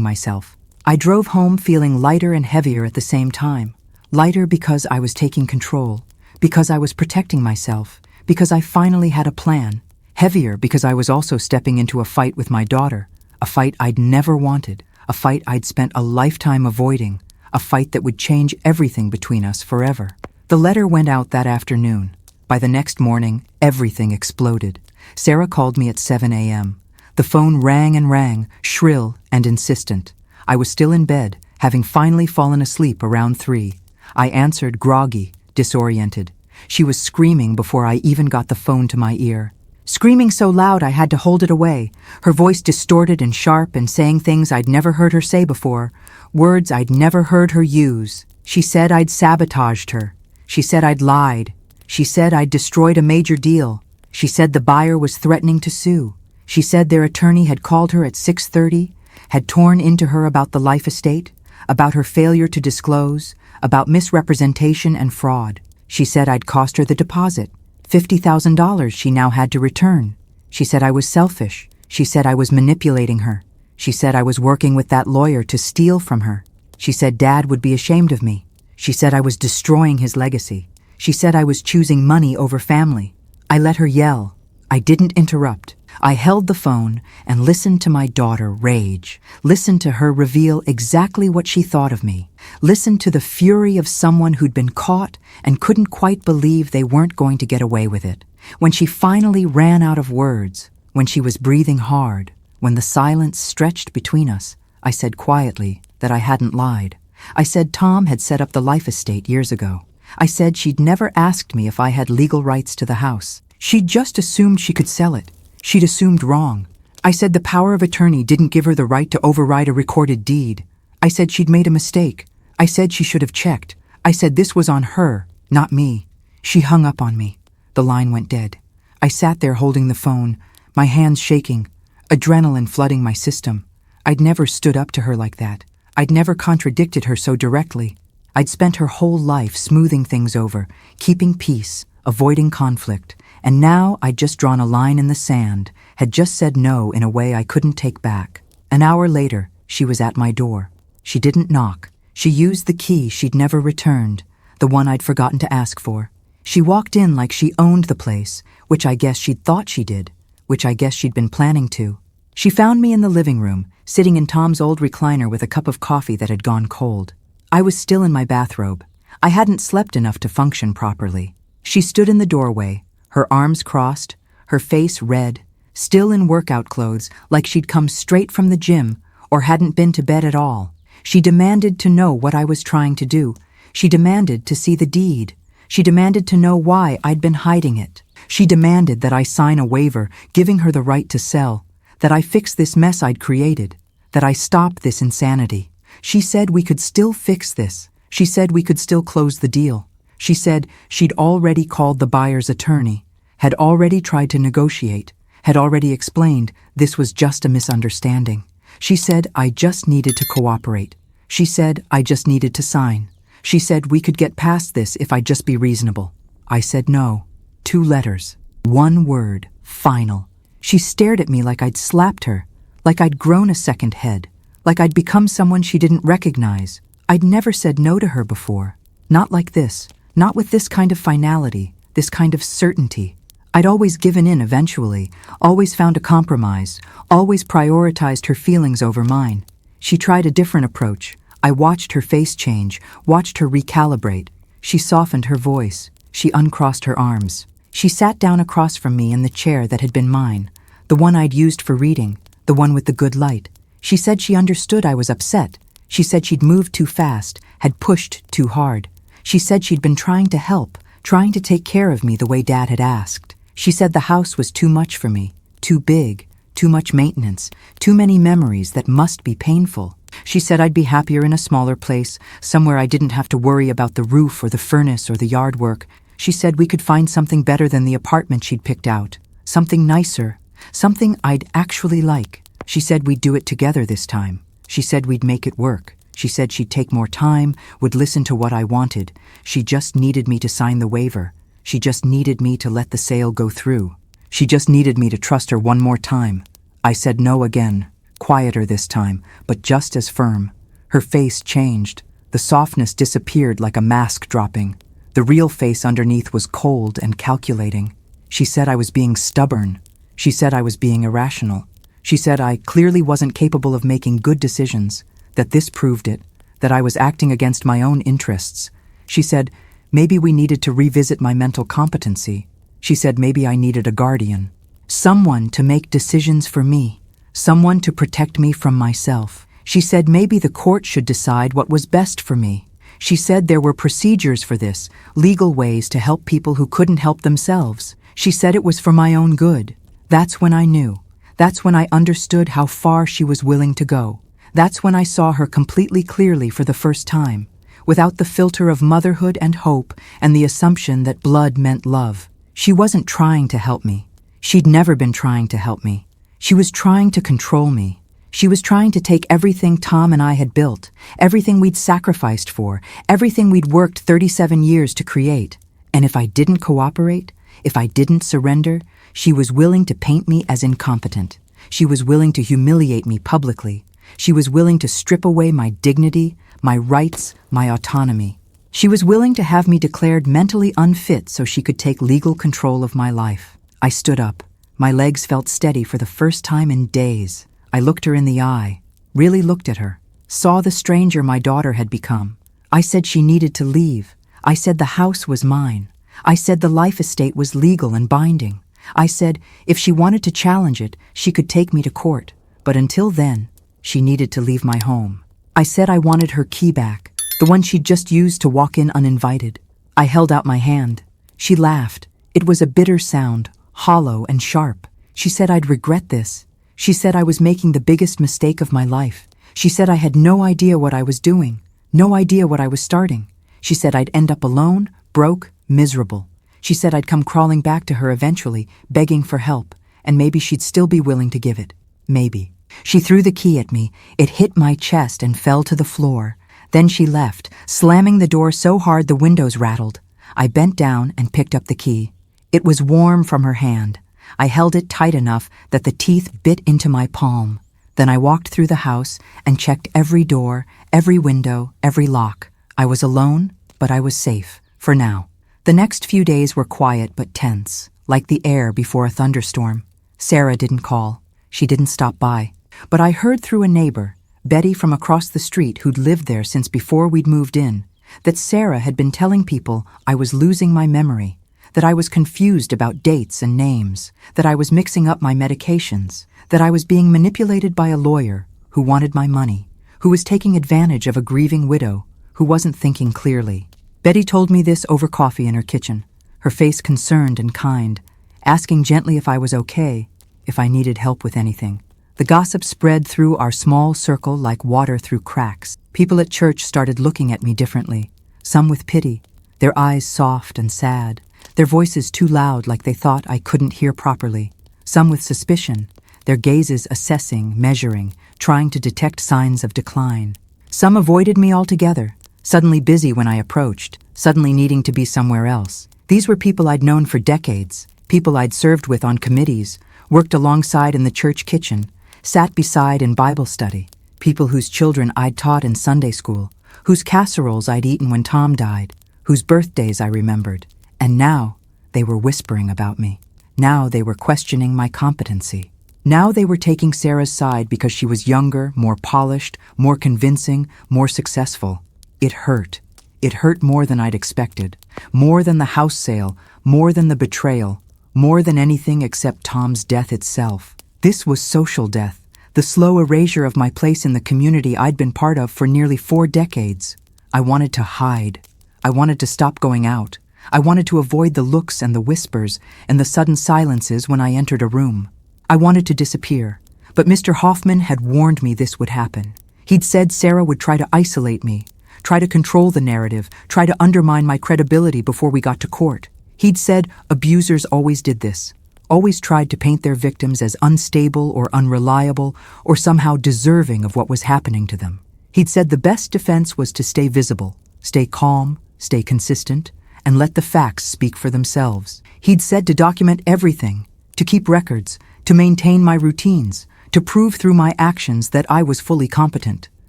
myself. I drove home feeling lighter and heavier at the same time. Lighter because I was taking control, because I was protecting myself, because I finally had a plan. Heavier because I was also stepping into a fight with my daughter, a fight I'd never wanted, a fight I'd spent a lifetime avoiding, a fight that would change everything between us forever. The letter went out that afternoon. By the next morning, everything exploded. Sarah called me at 7 a.m. The phone rang and rang, shrill and insistent. I was still in bed, having finally fallen asleep around 3. I answered, groggy, disoriented. She was screaming before I even got the phone to my ear. Screaming so loud I had to hold it away, her voice distorted and sharp and saying things I'd never heard her say before, words I'd never heard her use. She said I'd sabotaged her. She said I'd lied. She said I'd destroyed a major deal. She said the buyer was threatening to sue. She said their attorney had called her at 6:30, had torn into her about the life estate, about her failure to disclose, about misrepresentation and fraud. She said I'd cost her the deposit, $50,000 she now had to return. She said I was selfish. She said I was manipulating her. She said I was working with that lawyer to steal from her. She said Dad would be ashamed of me. She said I was destroying his legacy. She said I was choosing money over family. I let her yell. I didn't interrupt. I held the phone and listened to my daughter rage, listened to her reveal exactly what she thought of me, listened to the fury of someone who'd been caught and couldn't quite believe they weren't going to get away with it. When she finally ran out of words, when she was breathing hard, when the silence stretched between us, I said quietly that I hadn't lied. I said Tom had set up the life estate years ago. I said she'd never asked me if I had legal rights to the house. She'd just assumed she could sell it. She'd assumed wrong. I said the power of attorney didn't give her the right to override a recorded deed. I said she'd made a mistake. I said she should have checked. I said this was on her, not me. She hung up on me. The line went dead. I sat there holding the phone, my hands shaking, adrenaline flooding my system. I'd never stood up to her like that. I'd never contradicted her so directly. I'd spent her whole life smoothing things over, keeping peace, avoiding conflict, and now I'd just drawn a line in the sand, had just said no in a way I couldn't take back. An hour later, she was at my door. She didn't knock. She used the key she'd never returned, the one I'd forgotten to ask for. She walked in like she owned the place, which I guess she'd thought she did, which I guess she'd been planning to. She found me in the living room, sitting in Tom's old recliner with a cup of coffee that had gone cold. I was still in my bathrobe. I hadn't slept enough to function properly. She stood in the doorway, her arms crossed, her face red, still in workout clothes, like she'd come straight from the gym or hadn't been to bed at all. She demanded to know what I was trying to do. She demanded to see the deed. She demanded to know why I'd been hiding it. She demanded that I sign a waiver giving her the right to sell, that I fix this mess I'd created, that I stop this insanity. She said we could still fix this. She said we could still close the deal. She said she'd already called the buyer's attorney, had already tried to negotiate, had already explained this was just a misunderstanding. She said I just needed to cooperate. She said I just needed to sign. She said we could get past this if I'd just be reasonable. I said no. 2 letters. 1 word. Final. She stared at me like I'd slapped her, like I'd grown a second head, like I'd become someone she didn't recognize. I'd never said no to her before. Not like this. Not with this kind of finality, this kind of certainty. I'd always given in eventually, always found a compromise, always prioritized her feelings over mine. She tried a different approach. I watched her face change, watched her recalibrate. She softened her voice. She uncrossed her arms. She sat down across from me in the chair that had been mine, the one I'd used for reading, the one with the good light. She said she understood I was upset. She said she'd moved too fast, had pushed too hard. She said she'd been trying to help, trying to take care of me the way Dad had asked. She said the house was too much for me, too big, too much maintenance, too many memories that must be painful. She said I'd be happier in a smaller place, somewhere I didn't have to worry about the roof or the furnace or the yard work. She said we could find something better than the apartment she'd picked out, something nicer, something I'd actually like. She said we'd do it together this time. She said we'd make it work. She said she'd take more time, would listen to what I wanted. She just needed me to sign the waiver. She just needed me to let the sale go through. She just needed me to trust her one more time. I said no again, quieter this time, but just as firm. Her face changed. The softness disappeared like a mask dropping. The real face underneath was cold and calculating. She said I was being stubborn. She said I was being irrational. She said I clearly wasn't capable of making good decisions, that this proved it, that I was acting against my own interests. She said maybe we needed to revisit my mental competency. She said maybe I needed a guardian, someone to make decisions for me, someone to protect me from myself. She said maybe the court should decide what was best for me. She said there were procedures for this, legal ways to help people who couldn't help themselves. She said it was for my own good. That's when I knew. That's when I understood how far she was willing to go. That's when I saw her completely clearly for the first time, without the filter of motherhood and hope and the assumption that blood meant love. She wasn't trying to help me. She'd never been trying to help me. She was trying to control me. She was trying to take everything Tom and I had built, everything we'd sacrificed for, everything we'd worked 37 years to create. And if I didn't cooperate, if I didn't surrender, she was willing to paint me as incompetent. She was willing to humiliate me publicly. She was willing to strip away my dignity, my rights, my autonomy. She was willing to have me declared mentally unfit so she could take legal control of my life. I stood up. My legs felt steady for the first time in days. I looked her in the eye, really looked at her, saw the stranger my daughter had become. I said she needed to leave. I said the house was mine. I said the life estate was legal and binding. I said if she wanted to challenge it, she could take me to court. But until then, she needed to leave my home. I said I wanted her key back, the one she'd just used to walk in uninvited. I held out my hand. She laughed. It was a bitter sound, hollow and sharp. She said I'd regret this. She said I was making the biggest mistake of my life. She said I had no idea what I was doing, no idea what I was starting. She said I'd end up alone, broke, miserable. She said I'd come crawling back to her eventually, begging for help, and maybe she'd still be willing to give it. Maybe. She threw the key at me. It hit my chest and fell to the floor. Then she left, slamming the door so hard the windows rattled. I bent down and picked up the key. It was warm from her hand. I held it tight enough that the teeth bit into my palm. Then I walked through the house and checked every door, every window, every lock. I was alone, but I was safe, for now. The next few days were quiet but tense, like the air before a thunderstorm. Sarah didn't call. She didn't stop by. But I heard through a neighbor, Betty from across the street who'd lived there since before we'd moved in, that Sarah had been telling people I was losing my memory, that I was confused about dates and names, that I was mixing up my medications, that I was being manipulated by a lawyer who wanted my money, who was taking advantage of a grieving widow who wasn't thinking clearly. Betty told me this over coffee in her kitchen, her face concerned and kind, asking gently if I was okay, if I needed help with anything. The gossip spread through our small circle like water through cracks. People at church started looking at me differently, some with pity, their eyes soft and sad, their voices too loud like they thought I couldn't hear properly, some with suspicion, their gazes assessing, measuring, trying to detect signs of decline. Some avoided me altogether, suddenly busy when I approached, suddenly needing to be somewhere else. These were people I'd known for decades, people I'd served with on committees, worked alongside in the church kitchen, sat beside in Bible study, people whose children I'd taught in Sunday school, whose casseroles I'd eaten when Tom died, whose birthdays I remembered. And now they were whispering about me. Now they were questioning my competency. Now they were taking Sarah's side because she was younger, more polished, more convincing, more successful. It hurt. It hurt more than I'd expected, more than the house sale, more than the betrayal, more than anything except Tom's death itself. This was social death, the slow erasure of my place in the community I'd been part of for nearly 4 decades. I wanted to hide. I wanted to stop going out. I wanted to avoid the looks and the whispers and the sudden silences when I entered a room. I wanted to disappear, but Mr. Hoffman had warned me this would happen. He'd said Sarah would try to isolate me, try to control the narrative, try to undermine my credibility before we got to court. He'd said abusers always did this, always tried to paint their victims as unstable or unreliable or somehow deserving of what was happening to them. He'd said the best defense was to stay visible, stay calm, stay consistent, and let the facts speak for themselves. He'd said to document everything, to keep records, to maintain my routines, to prove through my actions that I was fully competent.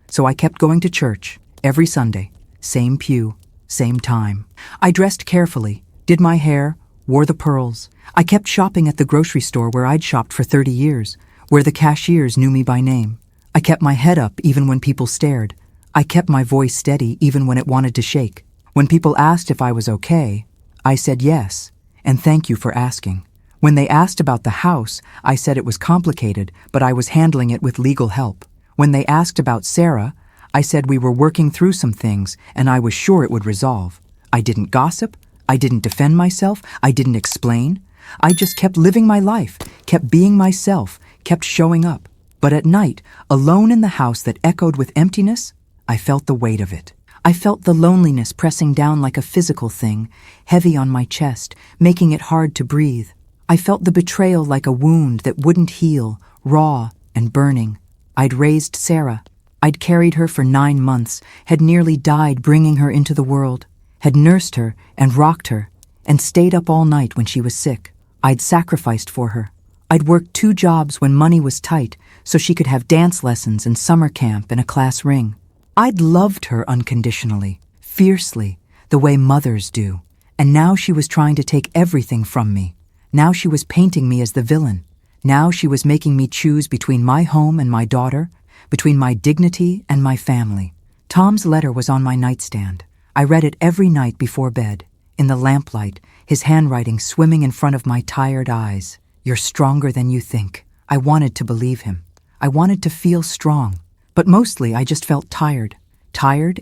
So I kept going to church every Sunday, same pew, same time. I dressed carefully, did my hair, wore the pearls. I kept shopping at the grocery store where I'd shopped for 30 years, where the cashiers knew me by name. I kept my head up even when people stared. I kept my voice steady even when it wanted to shake. When people asked if I was okay, I said yes, and thank you for asking. When they asked about the house, I said it was complicated, but I was handling it with legal help. When they asked about Sarah, I said we were working through some things and I was sure it would resolve. I didn't gossip, I didn't defend myself, I didn't explain. I just kept living my life, kept being myself, kept showing up. But at night, alone in the house that echoed with emptiness, I felt the weight of it. I felt the loneliness pressing down like a physical thing, heavy on my chest, making it hard to breathe. I felt the betrayal like a wound that wouldn't heal, raw and burning. I'd raised Sarah. I'd carried her for 9 months, had nearly died bringing her into the world, had nursed her and rocked her, and stayed up all night when she was sick. I'd sacrificed for her. I'd worked 2 jobs when money was tight so she could have dance lessons and summer camp and a class ring. I'd loved her unconditionally, fiercely, the way mothers do. And now she was trying to take everything from me. Now she was painting me as the villain. Now she was making me choose between my home and my daughter, between my dignity and my family. Tom's letter was on my nightstand. I read it every night before bed, in the lamplight, his handwriting swimming in front of my tired eyes. You're stronger than you think. I wanted to believe him. I wanted to feel strong. But mostly I just felt tired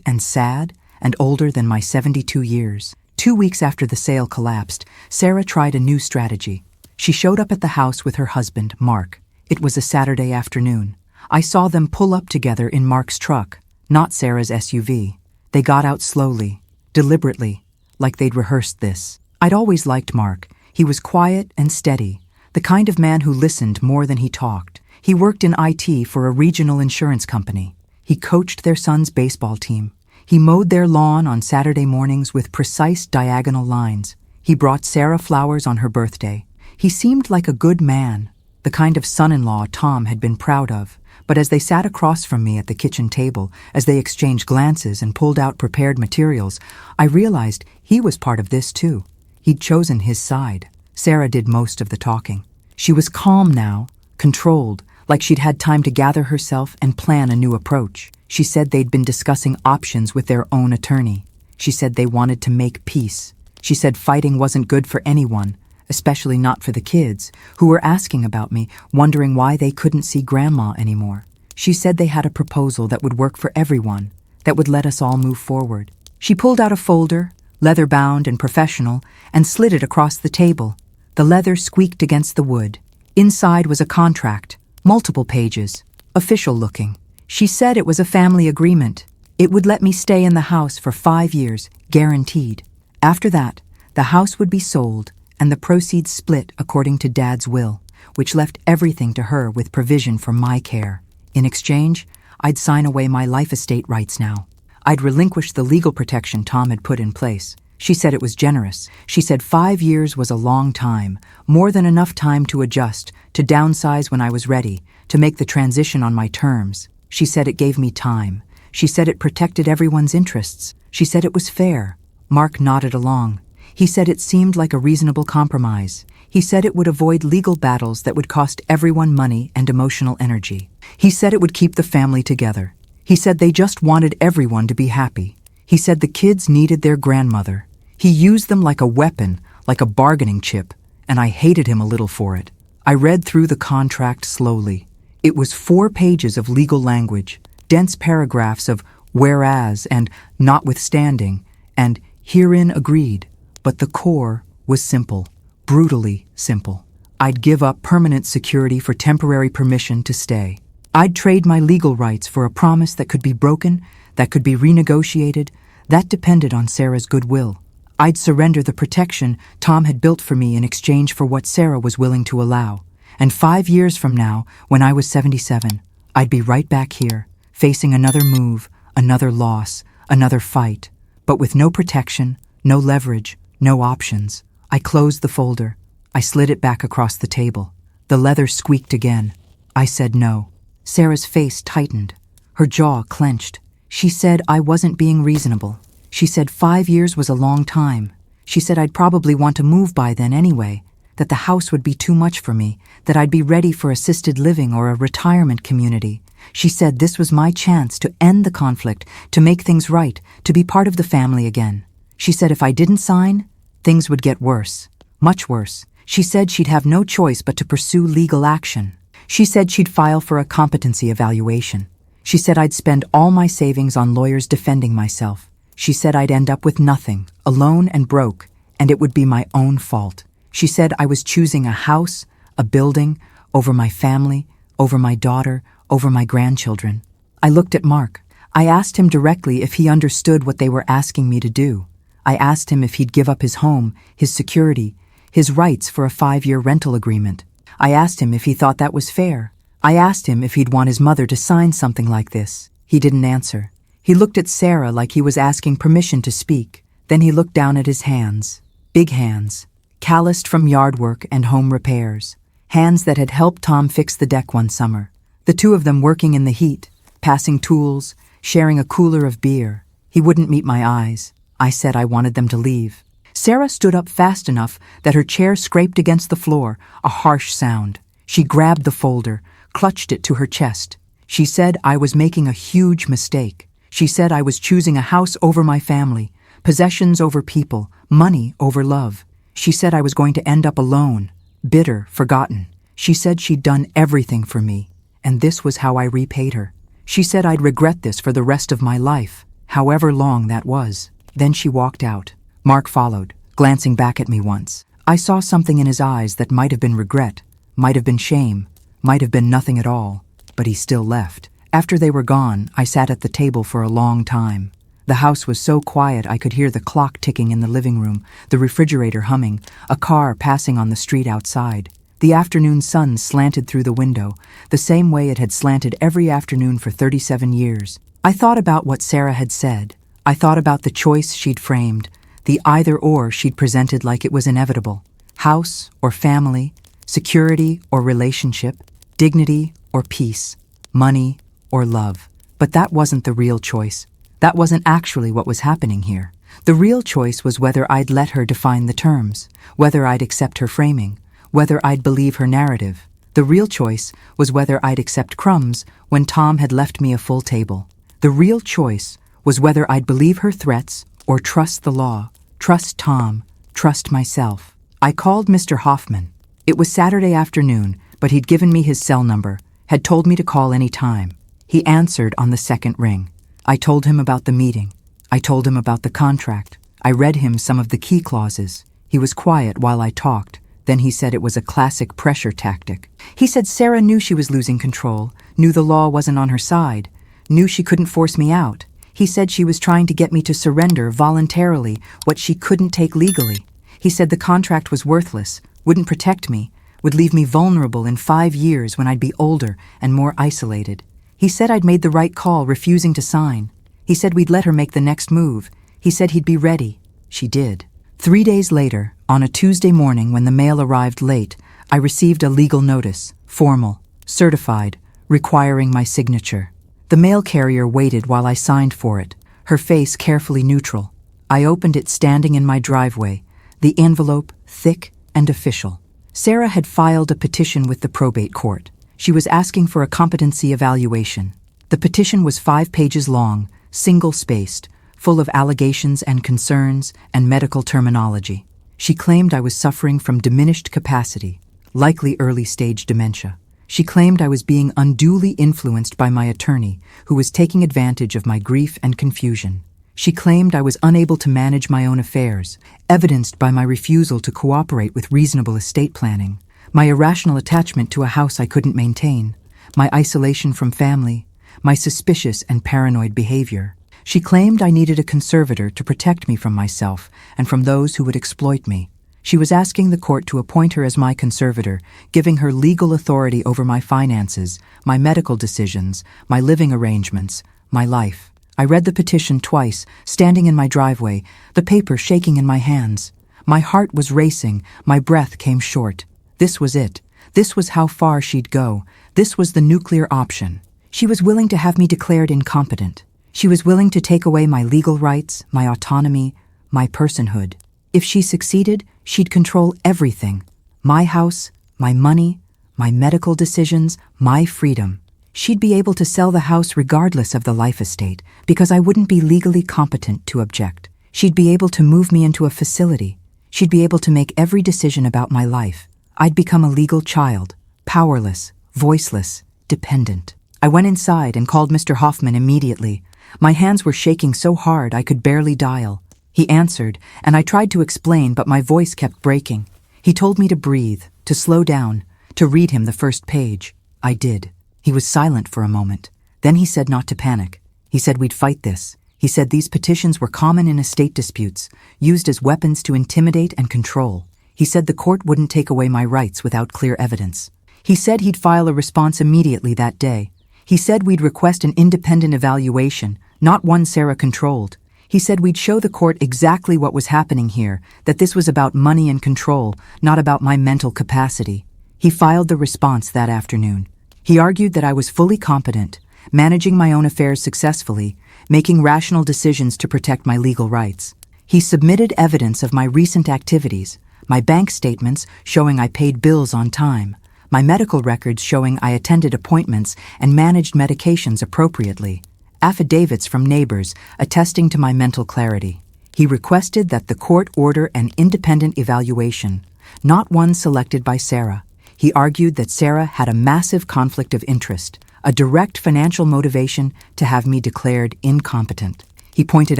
and sad and older than my 72 years. 2 weeks after the sale collapsed, Sarah tried a new strategy. She showed up at the house with her husband, Mark. It was a Saturday afternoon. I saw them pull up together in Mark's truck, not Sarah's SUV. They got out slowly, deliberately, like they'd rehearsed this. I'd always liked Mark. He was quiet and steady, the kind of man who listened more than he talked. He worked in IT for a regional insurance company. He coached their son's baseball team. He mowed their lawn on Saturday mornings with precise diagonal lines. He brought Sarah flowers on her birthday. He seemed like a good man, the kind of son-in-law Tom had been proud of. But as they sat across from me at the kitchen table, as they exchanged glances and pulled out prepared materials, I realized he was part of this too. He'd chosen his side. Sarah did most of the talking. She was calm now, controlled, like she'd had time to gather herself and plan a new approach. She said they'd been discussing options with their own attorney. She said they wanted to make peace. She said fighting wasn't good for anyone, especially not for the kids, who were asking about me, wondering why they couldn't see Grandma anymore. She said they had a proposal that would work for everyone, that would let us all move forward. She pulled out a folder, leather-bound and professional, and slid it across the table. The leather squeaked against the wood. Inside was a contract, multiple pages, official-looking. She said it was a family agreement. It would let me stay in the house for 5 years, guaranteed. After that, the house would be sold, and the proceeds split according to Dad's will, which left everything to her with provision for my care. In exchange, I'd sign away my life estate rights now. I'd relinquish the legal protection Tom had put in place. She said it was generous. She said 5 years was a long time, more than enough time to adjust, to downsize when I was ready, to make the transition on my terms. She said it gave me time. She said it protected everyone's interests. She said it was fair. Mark nodded along. He said it seemed like a reasonable compromise. He said it would avoid legal battles that would cost everyone money and emotional energy. He said it would keep the family together. He said they just wanted everyone to be happy. He said the kids needed their grandmother. He used them like a weapon, like a bargaining chip, and I hated him a little for it. I read through the contract slowly. It was 4 pages of legal language, dense paragraphs of whereas and notwithstanding and herein agreed. But the core was simple, brutally simple. I'd give up permanent security for temporary permission to stay. I'd trade my legal rights for a promise that could be broken, that could be renegotiated, that depended on Sarah's goodwill. I'd surrender the protection Tom had built for me in exchange for what Sarah was willing to allow. And 5 years from now, when I was 77, I'd be right back here, facing another move, another loss, another fight, but with no protection, no leverage, no options. I closed the folder. I slid it back across the table. The leather squeaked again. I said no. Sarah's face tightened. Her jaw clenched. She said I wasn't being reasonable. She said 5 years was a long time. She said I'd probably want to move by then anyway, that the house would be too much for me, that I'd be ready for assisted living or a retirement community. She said this was my chance to end the conflict, to make things right, to be part of the family again. She said if I didn't sign, things would get worse, much worse. She said she'd have no choice but to pursue legal action. She said she'd file for a competency evaluation. She said I'd spend all my savings on lawyers defending myself. She said I'd end up with nothing, alone and broke, and it would be my own fault. She said I was choosing a house, a building, over my family, over my daughter, over my grandchildren. I looked at Mark. I asked him directly if he understood what they were asking me to do. I asked him if he'd give up his home, his security, his rights for a 5-year rental agreement. I asked him if he thought that was fair. I asked him if he'd want his mother to sign something like this. He didn't answer. He looked at Sarah like he was asking permission to speak. Then he looked down at his hands. Big hands, calloused from yard work and home repairs. Hands that had helped Tom fix the deck one summer. The two of them working in the heat, passing tools, sharing a cooler of beer. He wouldn't meet my eyes. I said I wanted them to leave. Sarah stood up fast enough that her chair scraped against the floor, a harsh sound. She grabbed the folder, clutched it to her chest. She said I was making a huge mistake. She said I was choosing a house over my family, possessions over people, money over love. She said I was going to end up alone, bitter, forgotten. She said she'd done everything for me, and this was how I repaid her. She said I'd regret this for the rest of my life, however long that was. Then she walked out. Mark followed, glancing back at me once. I saw something in his eyes that might have been regret, might have been shame, might have been nothing at all, but he still left. After they were gone, I sat at the table for a long time. The house was so quiet I could hear the clock ticking in the living room, the refrigerator humming, a car passing on the street outside. The afternoon sun slanted through the window, the same way it had slanted every afternoon for 37 years. I thought about what Sarah had said. I thought about the choice she'd framed, the either-or she'd presented like it was inevitable. House or family, security or relationship, dignity or peace, money or love. But that wasn't the real choice. That wasn't actually what was happening here. The real choice was whether I'd let her define the terms, whether I'd accept her framing, whether I'd believe her narrative. The real choice was whether I'd accept crumbs when Tom had left me a full table. The real choice was whether I'd believe her threats or trust the law, trust Tom, trust myself. I called Mr. Hoffman. It was Saturday afternoon, but he'd given me his cell number, had told me to call any time. He answered on the second ring. I told him about the meeting. I told him about the contract. I read him some of the key clauses. He was quiet while I talked. Then he said it was a classic pressure tactic. He said Sarah knew she was losing control, knew the law wasn't on her side, knew she couldn't force me out. He said she was trying to get me to surrender voluntarily what she couldn't take legally. He said the contract was worthless, wouldn't protect me, would leave me vulnerable in 5 years when I'd be older and more isolated. He said I'd made the right call refusing to sign. He said we'd let her make the next move. He said he'd be ready. She did. 3 days later, on a Tuesday morning when the mail arrived late, I received a legal notice, formal, certified, requiring my signature. The mail carrier waited while I signed for it, her face carefully neutral. I opened it standing in my driveway, the envelope thick and official. Sarah had filed a petition with the probate court. She was asking for a competency evaluation. The petition was 5 pages long, single-spaced, full of allegations and concerns and medical terminology. She claimed I was suffering from diminished capacity, likely early-stage dementia. She claimed I was being unduly influenced by my attorney, who was taking advantage of my grief and confusion. She claimed I was unable to manage my own affairs, evidenced by my refusal to cooperate with reasonable estate planning, my irrational attachment to a house I couldn't maintain, my isolation from family, my suspicious and paranoid behavior. She claimed I needed a conservator to protect me from myself and from those who would exploit me. She was asking the court to appoint her as my conservator, giving her legal authority over my finances, my medical decisions, my living arrangements, my life. I read the petition twice, standing in my driveway, the paper shaking in my hands. My heart was racing, my breath came short. This was it. This was how far she'd go. This was the nuclear option. She was willing to have me declared incompetent. She was willing to take away my legal rights, my autonomy, my personhood. If she succeeded, she'd control everything. My house, my money, my medical decisions, my freedom. She'd be able to sell the house regardless of the life estate, because I wouldn't be legally competent to object. She'd be able to move me into a facility. She'd be able to make every decision about my life. I'd become a legal child, powerless, voiceless, dependent. I went inside and called Mr. Hoffman immediately. My hands were shaking so hard I could barely dial. He answered, and I tried to explain, but my voice kept breaking. He told me to breathe, to slow down, to read him the first page. I did. He was silent for a moment. Then he said not to panic. He said we'd fight this. He said these petitions were common in estate disputes, used as weapons to intimidate and control. He said the court wouldn't take away my rights without clear evidence. He said he'd file a response immediately that day. He said we'd request an independent evaluation, not one Sarah controlled. He said we'd show the court exactly what was happening here, that this was about money and control, not about my mental capacity. He filed the response that afternoon. He argued that I was fully competent, managing my own affairs successfully, making rational decisions to protect my legal rights. He submitted evidence of my recent activities, my bank statements showing I paid bills on time, my medical records showing I attended appointments and managed medications appropriately, affidavits from neighbors attesting to my mental clarity. He requested that the court order an independent evaluation, not one selected by Sarah. He argued that Sarah had a massive conflict of interest, a direct financial motivation to have me declared incompetent. He pointed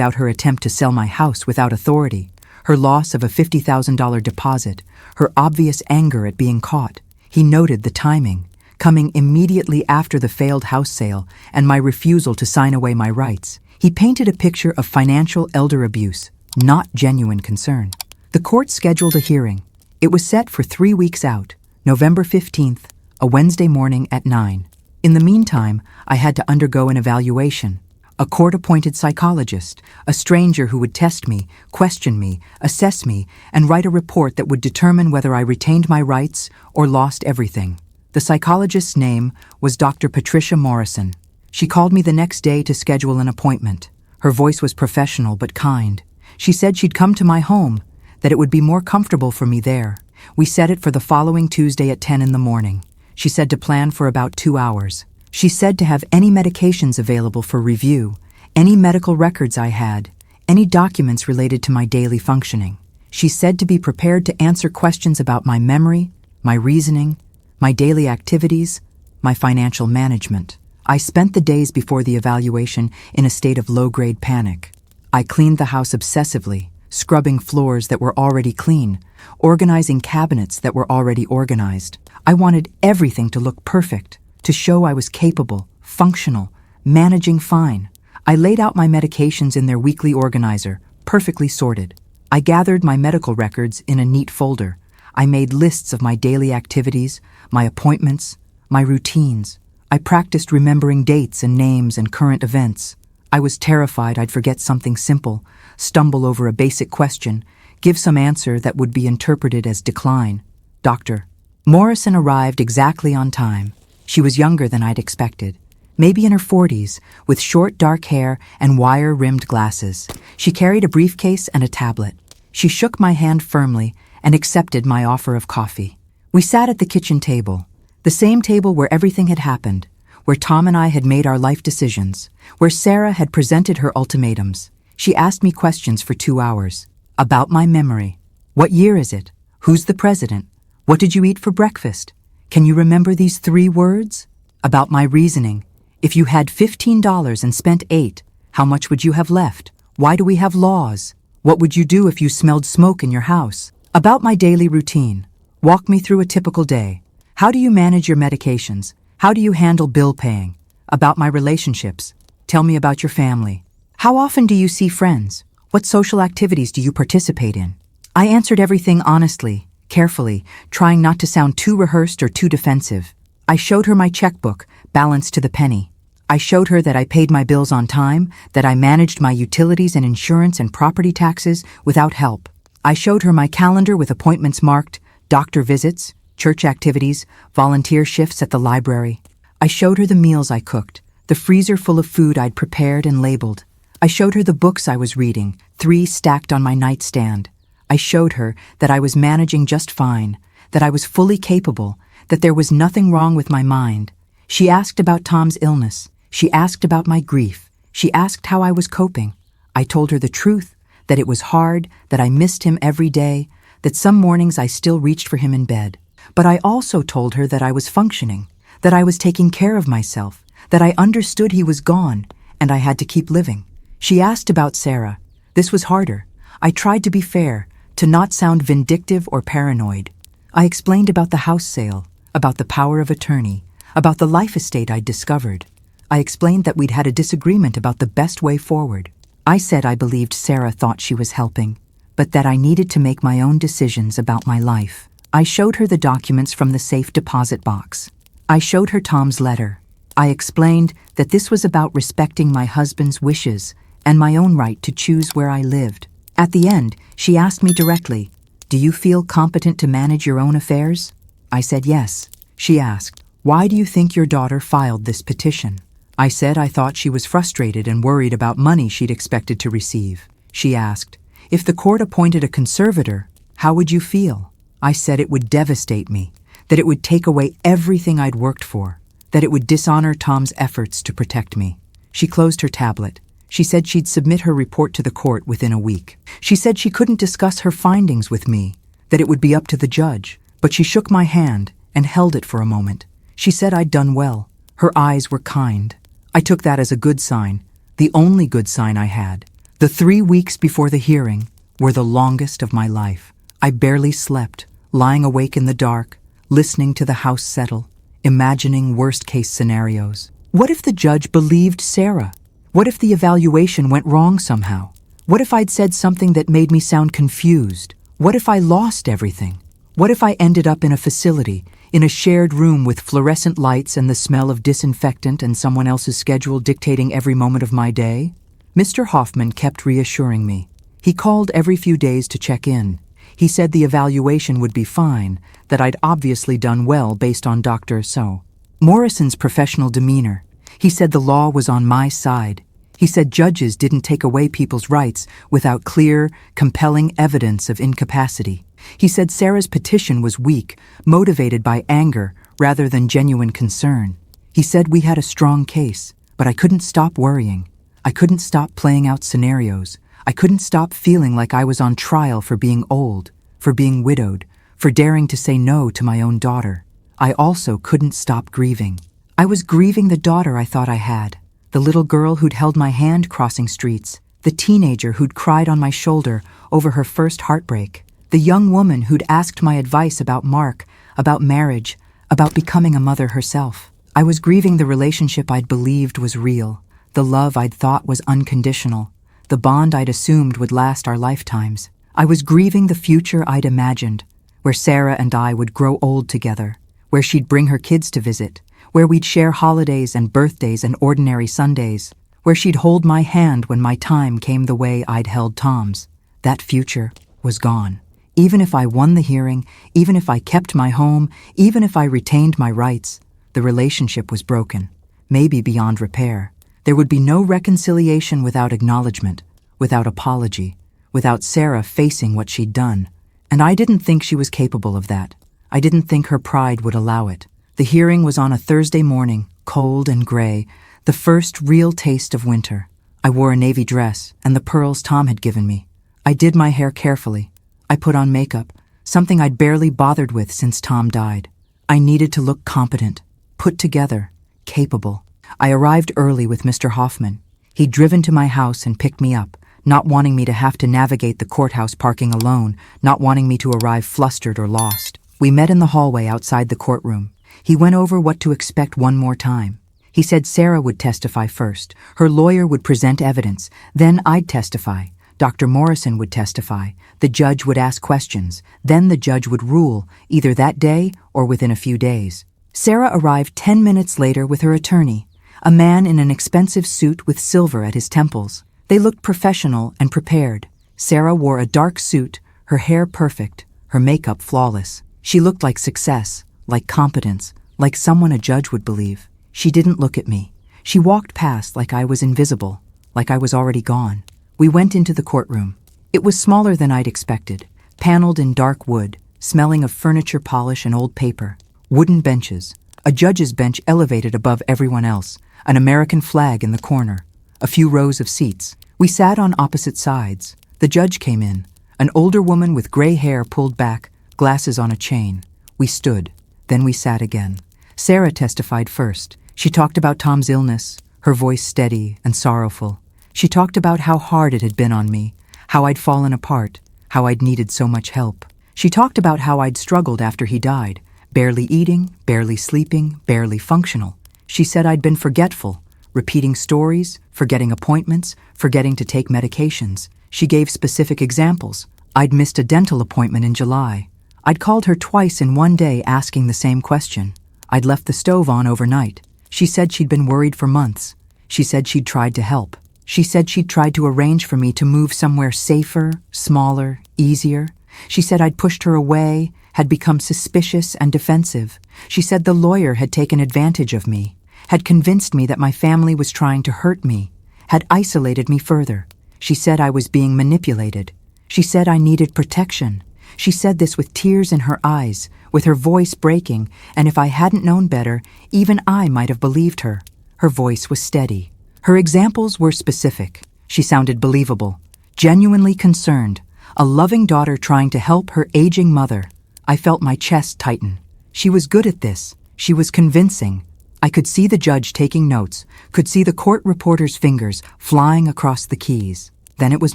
out her attempt to sell my house without authority, her loss of a $50,000 deposit, her obvious anger at being caught. He noted the timing, coming immediately after the failed house sale and my refusal to sign away my rights. He painted a picture of financial elder abuse, not genuine concern. The court scheduled a hearing. It was set for 3 weeks out, November 15th, a Wednesday morning at 9. In the meantime, I had to undergo an evaluation. A court-appointed psychologist, a stranger who would test me, question me, assess me, and write a report that would determine whether I retained my rights or lost everything. The psychologist's name was Dr. Patricia Morrison. She called me the next day to schedule an appointment. Her voice was professional but kind. She said she'd come to my home, that it would be more comfortable for me there. We set it for the following Tuesday at 10 in the morning. She said to plan for about 2 hours. She said to have any medications available for review, any medical records I had, any documents related to my daily functioning. She said to be prepared to answer questions about my memory, my reasoning, my daily activities, my financial management. I spent the days before the evaluation in a state of low-grade panic. I cleaned the house obsessively, scrubbing floors that were already clean, organizing cabinets that were already organized. I wanted everything to look perfect, to show I was capable, functional, managing fine. I laid out my medications in their weekly organizer, perfectly sorted. I gathered my medical records in a neat folder. I made lists of my daily activities, my appointments, my routines. I practiced remembering dates and names and current events. I was terrified I'd forget something simple, stumble over a basic question, give some answer that would be interpreted as decline. Dr. Morrison arrived exactly on time. She was younger than I'd expected, maybe in her 40s, with short dark hair and wire-rimmed glasses. She carried a briefcase and a tablet. She shook my hand firmly and accepted my offer of coffee. We sat at the kitchen table, the same table where everything had happened, where Tom and I had made our life decisions, where Sarah had presented her ultimatums. She asked me questions for 2 hours. About my memory. What year is it? Who's the president? What did you eat for breakfast? Can you remember these 3 words? About my reasoning. If you had $15 and spent 8, how much would you have left? Why do we have laws? What would you do if you smelled smoke in your house? About my daily routine. Walk me through a typical day. How do you manage your medications? How do you handle bill paying? About my relationships. Tell me about your family. How often do you see friends? What social activities do you participate in? I answered everything honestly, carefully, trying not to sound too rehearsed or too defensive. I showed her my checkbook, balanced to the penny. I showed her that I paid my bills on time, that I managed my utilities and insurance and property taxes without help. I showed her my calendar with appointments marked, doctor visits, church activities, volunteer shifts at the library. I showed her the meals I cooked, the freezer full of food I'd prepared and labeled. I showed her the books I was reading, 3 stacked on my nightstand. I showed her that I was managing just fine, that I was fully capable, that there was nothing wrong with my mind. She asked about Tom's illness. She asked about my grief. She asked how I was coping. I told her the truth, that it was hard, that I missed him every day, that some mornings I still reached for him in bed. But I also told her that I was functioning, that I was taking care of myself, that I understood he was gone, and I had to keep living. She asked about Sarah. This was harder. I tried to be fair, to not sound vindictive or paranoid. I explained about the house sale, about the power of attorney, about the life estate I'd discovered. I explained that we'd had a disagreement about the best way forward. I said I believed Sarah thought she was helping, but that I needed to make my own decisions about my life. I showed her the documents from the safe deposit box. I showed her Tom's letter. I explained that this was about respecting my husband's wishes and my own right to choose where I lived. At the end, she asked me directly, "Do you feel competent to manage your own affairs?" I said yes. She asked, "Why do you think your daughter filed this petition?" I said I thought she was frustrated and worried about money she'd expected to receive. She asked, "If the court appointed a conservator, how would you feel?" I said it would devastate me, that it would take away everything I'd worked for, that it would dishonor Tom's efforts to protect me. She closed her tablet. She said she'd submit her report to the court within a week. She said she couldn't discuss her findings with me, that it would be up to the judge, but she shook my hand and held it for a moment. She said I'd done well. Her eyes were kind. I took that as a good sign, the only good sign I had. The 3 weeks before the hearing were the longest of my life. I barely slept, lying awake in the dark, listening to the house settle, imagining worst-case scenarios. What if the judge believed Sarah? What if the evaluation went wrong somehow? What if I'd said something that made me sound confused? What if I lost everything? What if I ended up in a facility, in a shared room with fluorescent lights and the smell of disinfectant and someone else's schedule dictating every moment of my day? Mr. Hoffman kept reassuring me. He called every few days to check in. He said the evaluation would be fine, that I'd obviously done well based on Dr. So. Morrison's professional demeanor. He said the law was on my side. He said judges didn't take away people's rights without clear, compelling evidence of incapacity. He said Sarah's petition was weak, motivated by anger rather than genuine concern. He said we had a strong case, but I couldn't stop worrying. I couldn't stop playing out scenarios. I couldn't stop feeling like I was on trial for being old, for being widowed, for daring to say no to my own daughter. I also couldn't stop grieving. I was grieving the daughter I thought I had, the little girl who'd held my hand crossing streets, the teenager who'd cried on my shoulder over her first heartbreak, the young woman who'd asked my advice about Mark, about marriage, about becoming a mother herself. I was grieving the relationship I'd believed was real, the love I'd thought was unconditional, the bond I'd assumed would last our lifetimes. I was grieving the future I'd imagined, where Sarah and I would grow old together, where she'd bring her kids to visit, where we'd share holidays and birthdays and ordinary Sundays, where she'd hold my hand when my time came the way I'd held Tom's. That future was gone. Even if I won the hearing, even if I kept my home, even if I retained my rights, the relationship was broken, maybe beyond repair. There would be no reconciliation without acknowledgement, without apology, without Sarah facing what she'd done. And I didn't think she was capable of that. I didn't think her pride would allow it. The hearing was on a Thursday morning, cold and gray, the first real taste of winter. I wore a navy dress and the pearls Tom had given me. I did my hair carefully. I put on makeup, something I'd barely bothered with since Tom died. I needed to look competent, put together, capable. I arrived early with Mr. Hoffman. He'd driven to my house and picked me up, not wanting me to have to navigate the courthouse parking alone, not wanting me to arrive flustered or lost. We met in the hallway outside the courtroom. He went over what to expect one more time. He said Sarah would testify first. Her lawyer would present evidence. Then I'd testify. Dr. Morrison would testify. The judge would ask questions. Then the judge would rule, either that day or within a few days. Sarah arrived 10 minutes later with her attorney, a man in an expensive suit with silver at his temples. They looked professional and prepared. Sarah wore a dark suit, her hair perfect, her makeup flawless. She looked like success, like competence, like someone a judge would believe. She didn't look at me. She walked past like I was invisible, like I was already gone. We went into the courtroom. It was smaller than I'd expected, paneled in dark wood, smelling of furniture polish and old paper. Wooden benches, a judge's bench elevated above everyone else, an American flag in the corner, a few rows of seats. We sat on opposite sides. The judge came in, an older woman with gray hair pulled back, glasses on a chain. We stood. Then we sat again. Sarah testified first. She talked about Tom's illness, her voice steady and sorrowful. She talked about how hard it had been on me, how I'd fallen apart, how I'd needed so much help. She talked about how I'd struggled after he died, barely eating, barely sleeping, barely functional. She said I'd been forgetful, repeating stories, forgetting appointments, forgetting to take medications. She gave specific examples. I'd missed a dental appointment in July. I'd called her twice in one day asking the same question. I'd left the stove on overnight. She said she'd been worried for months. She said she'd tried to help. She said she'd tried to arrange for me to move somewhere safer, smaller, easier. She said I'd pushed her away, had become suspicious and defensive. She said the lawyer had taken advantage of me, had convinced me that my family was trying to hurt me, had isolated me further. She said I was being manipulated. She said I needed protection. She said this with tears in her eyes, with her voice breaking, and if I hadn't known better, even I might have believed her. Her voice was steady. Her examples were specific. She sounded believable, genuinely concerned, a loving daughter trying to help her aging mother. I felt my chest tighten. She was good at this. She was convincing. I could see the judge taking notes, could see the court reporter's fingers flying across the keys. Then it was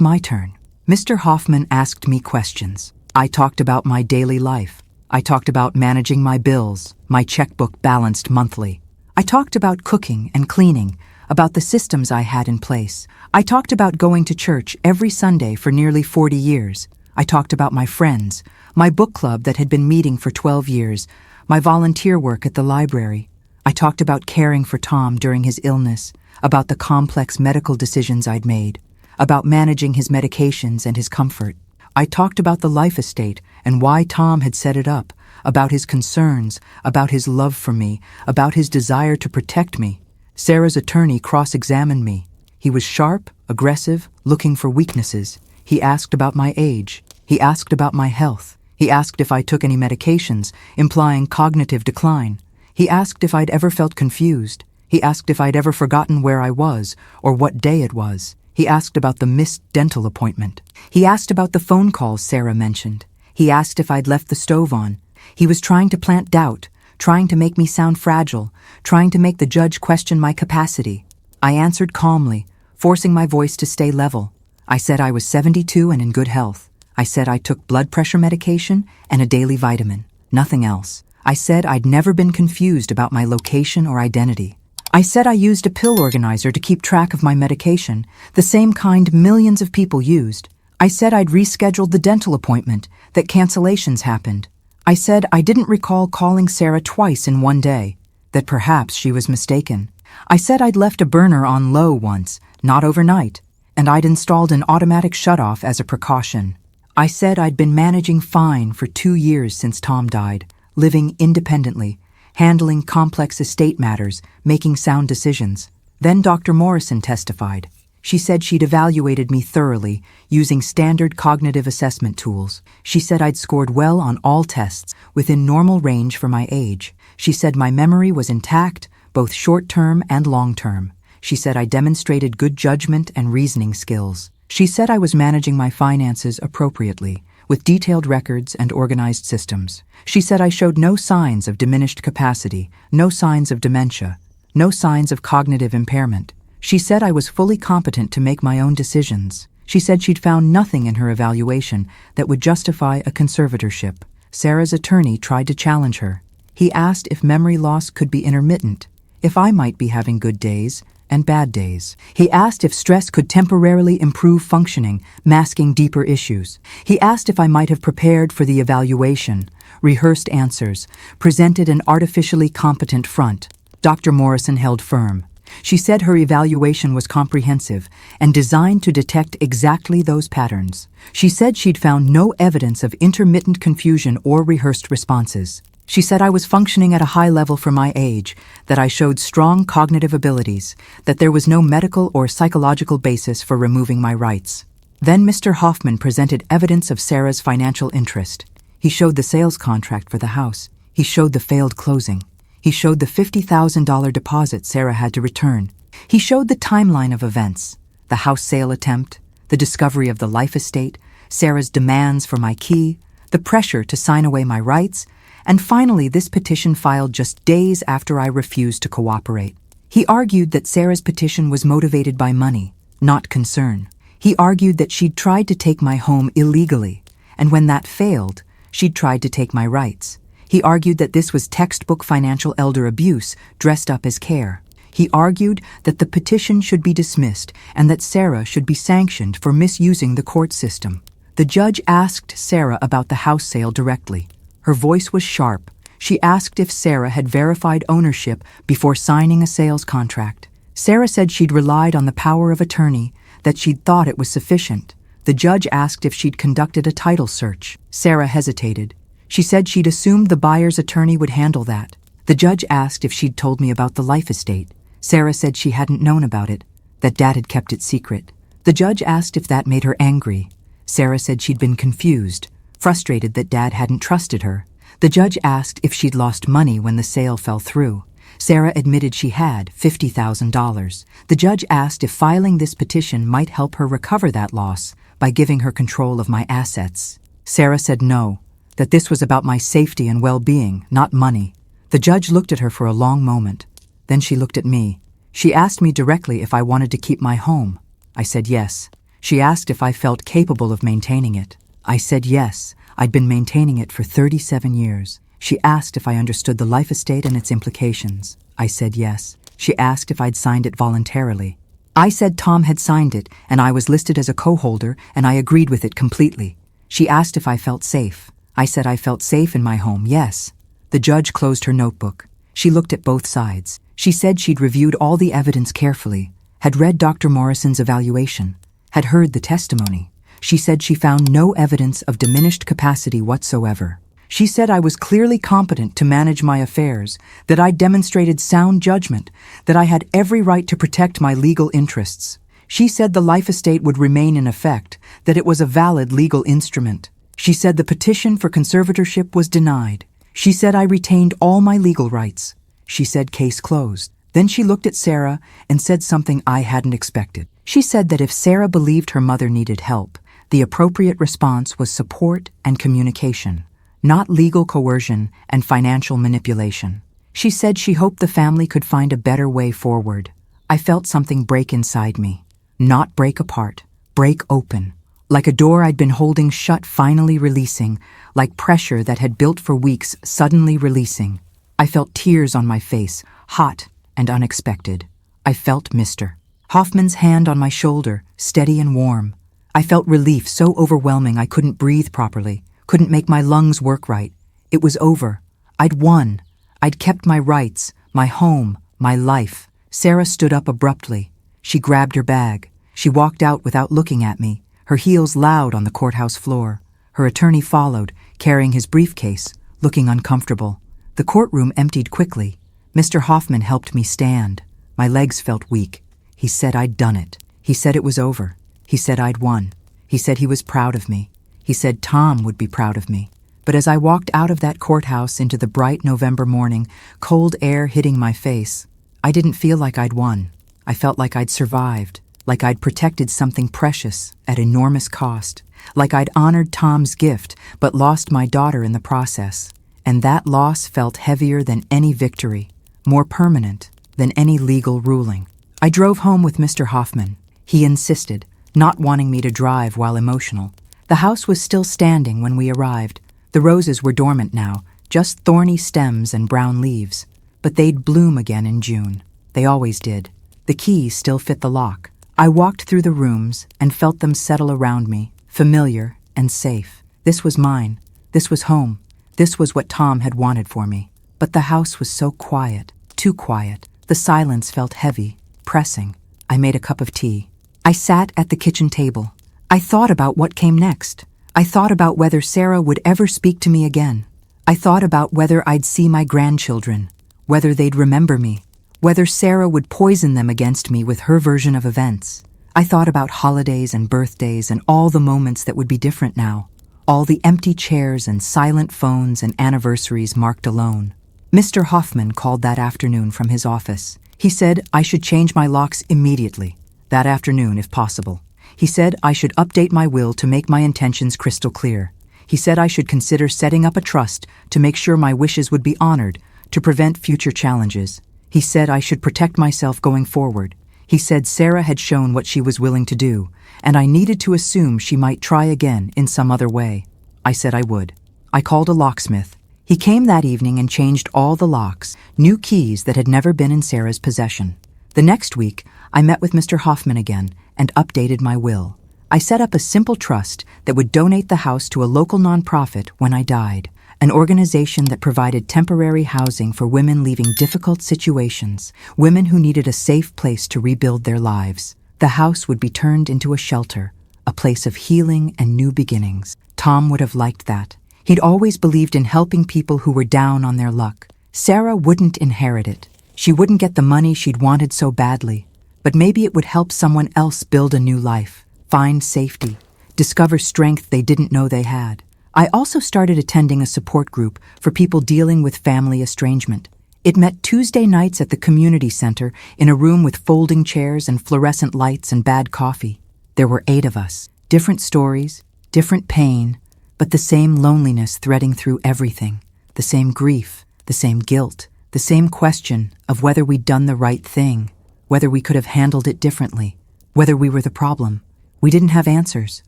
my turn. Mr. Hoffman asked me questions. I talked about my daily life. I talked about managing my bills, my checkbook balanced monthly. I talked about cooking and cleaning, about the systems I had in place. I talked about going to church every Sunday for nearly 40 years. I talked about my friends, my book club that had been meeting for 12 years, my volunteer work at the library. I talked about caring for Tom during his illness, about the complex medical decisions I'd made, about managing his medications and his comfort. I talked about the life estate and why Tom had set it up, about his concerns, about his love for me, about his desire to protect me. Sarah's attorney cross-examined me. He was sharp, aggressive, looking for weaknesses. He asked about my age. He asked about my health. He asked if I took any medications, implying cognitive decline. He asked if I'd ever felt confused. He asked if I'd ever forgotten where I was or what day it was. He asked about the missed dental appointment. He asked about the phone calls Sarah mentioned. He asked if I'd left the stove on. He was trying to plant doubt, trying to make me sound fragile, trying to make the judge question my capacity. I answered calmly, forcing my voice to stay level. I said I was 72 and in good health. I said I took blood pressure medication and a daily vitamin, nothing else. I said I'd never been confused about my location or identity. I said I used a pill organizer to keep track of my medication, the same kind millions of people used. I said I'd rescheduled the dental appointment, that cancellations happened. I said I didn't recall calling Sarah twice in one day, that perhaps she was mistaken. I said I'd left a burner on low once, not overnight, and I'd installed an automatic shutoff as a precaution. I said I'd been managing fine for 2 years since Tom died, living independently, handling complex estate matters, making sound decisions. Then Dr. Morrison testified. She said she'd evaluated me thoroughly, using standard cognitive assessment tools. She said I'd scored well on all tests, within normal range for my age. She said my memory was intact, both short-term and long-term. She said I demonstrated good judgment and reasoning skills. She said I was managing my finances appropriately, with detailed records and organized systems. She said I showed no signs of diminished capacity, no signs of dementia, no signs of cognitive impairment. She said I was fully competent to make my own decisions. She said she'd found nothing in her evaluation that would justify a conservatorship. Sarah's attorney tried to challenge her. He asked if memory loss could be intermittent. if I might be having good days and bad days. He asked if stress could temporarily improve functioning, masking deeper issues. He asked if I might have prepared for the evaluation, rehearsed answers, presented an artificially competent front. Dr. Morrison held firm. She said her evaluation was comprehensive and designed to detect exactly those patterns. She said she'd found no evidence of intermittent confusion or rehearsed responses. She said I was functioning at a high level for my age, that I showed strong cognitive abilities, that there was no medical or psychological basis for removing my rights. Then Mr. Hoffman presented evidence of Sarah's financial interest. He showed the sales contract for the house. He showed the failed closing. He showed the $50,000 deposit Sarah had to return. He showed the timeline of events, the house sale attempt, the discovery of the life estate, Sarah's demands for my key, the pressure to sign away my rights, and finally this petition filed just days after I refused to cooperate. He argued that Sarah's petition was motivated by money, not concern. He argued that she'd tried to take my home illegally, and when that failed, she'd tried to take my rights. He argued that this was textbook financial elder abuse dressed up as care. He argued that the petition should be dismissed and that Sarah should be sanctioned for misusing the court system. The judge asked Sarah about the house sale directly. Her voice was sharp. She asked if Sarah had verified ownership before signing a sales contract. Sarah said she'd relied on the power of attorney, that she'd thought it was sufficient. The judge asked if she'd conducted a title search. Sarah hesitated. She said she'd assumed the buyer's attorney would handle that. The judge asked if she'd told me about the life estate. Sarah said she hadn't known about it, that Dad had kept it secret. The judge asked if that made her angry. Sarah said she'd been confused, frustrated that Dad hadn't trusted her. The judge asked if she'd lost money when the sale fell through. Sarah admitted she had $50,000. The judge asked if filing this petition might help her recover that loss by giving her control of my assets. Sarah said no, that this was about my safety and well-being, not money. The judge looked at her for a long moment. Then she looked at me. She asked me directly if I wanted to keep my home. I said yes. She asked if I felt capable of maintaining it. I said yes. I'd been maintaining it for 37 years. She asked if I understood the life estate and its implications. I said yes. She asked if I'd signed it voluntarily. I said Tom had signed it, and I was listed as a co-holder, and I agreed with it completely. She asked if I felt safe. I said I felt safe in my home, yes. The judge closed her notebook. She looked at both sides. She said she'd reviewed all the evidence carefully, had read Dr. Morrison's evaluation, had heard the testimony. She said she found no evidence of diminished capacity whatsoever. She said I was clearly competent to manage my affairs, that I demonstrated sound judgment, that I had every right to protect my legal interests. She said the life estate would remain in effect, that it was a valid legal instrument. She said the petition for conservatorship was denied. She said I retained all my legal rights. She said case closed. Then she looked at Sarah and said something I hadn't expected. She said that if Sarah believed her mother needed help, the appropriate response was support and communication, not legal coercion and financial manipulation. She said she hoped the family could find a better way forward. I felt something break inside me. Not break apart, break open. Like a door I'd been holding shut finally releasing, like pressure that had built for weeks suddenly releasing. I felt tears on my face, hot and unexpected. I felt Mr. Hoffman's hand on my shoulder, steady and warm. I felt relief so overwhelming I couldn't breathe properly, couldn't make my lungs work right. It was over. I'd won. I'd kept my rights, my home, my life. Sarah stood up abruptly. She grabbed her bag. She walked out without looking at me, her heels loud on the courthouse floor. Her attorney followed, carrying his briefcase, looking uncomfortable. The courtroom emptied quickly. Mr. Hoffman helped me stand. My legs felt weak. He said I'd done it. He said it was over. He said I'd won. He said he was proud of me. He said Tom would be proud of me. But as I walked out of that courthouse into the bright November morning, cold air hitting my face, I didn't feel like I'd won. I felt like I'd survived, like I'd protected something precious at enormous cost, like I'd honored Tom's gift but lost my daughter in the process. And that loss felt heavier than any victory, more permanent than any legal ruling. I drove home with Mr. Hoffman. He insisted, not wanting me to drive while emotional. The house was still standing when we arrived. The roses were dormant now, just thorny stems and brown leaves. but they'd bloom again in June. They always did. The keys still fit the lock. I walked through the rooms and felt them settle around me, familiar and safe. This was mine. This was home. This was what Tom had wanted for me. But the house was so quiet, too quiet. The silence felt heavy, pressing. I made a cup of tea. I sat at the kitchen table. I thought about what came next. I thought about whether Sarah would ever speak to me again. I thought about whether I'd see my grandchildren, whether they'd remember me, whether Sarah would poison them against me with her version of events. I thought about holidays and birthdays and all the moments that would be different now, all the empty chairs and silent phones and anniversaries marked alone. Mr. Hoffman called that afternoon from his office. He said I should change my locks immediately, that afternoon if possible. He said I should update my will to make my intentions crystal clear. He said I should consider setting up a trust to make sure my wishes would be honored, to prevent future challenges. He said I should protect myself going forward. He said Sarah had shown what she was willing to do, and I needed to assume she might try again in some other way. I said I would. I called a locksmith. He came that evening and changed all the locks, new keys that had never been in Sarah's possession. The next week, I met with Mr. Hoffman again and updated my will. I set up a simple trust that would donate the house to a local nonprofit when I died, an organization that provided temporary housing for women leaving difficult situations, women who needed a safe place to rebuild their lives. The house would be turned into a shelter, a place of healing and new beginnings. Tom would have liked that. He'd always believed in helping people who were down on their luck. Sarah wouldn't inherit it. She wouldn't get the money she'd wanted so badly. But maybe it would help someone else build a new life, find safety, discover strength they didn't know they had. I also started attending a support group for people dealing with family estrangement. It met Tuesday nights at the community center in a room with folding chairs and fluorescent lights and bad coffee. There were 8 of us, different stories, different pain, but the same loneliness threading through everything, the same grief, the same guilt, the same question of whether we'd done the right thing, whether we could have handled it differently, whether we were the problem. We didn't have answers,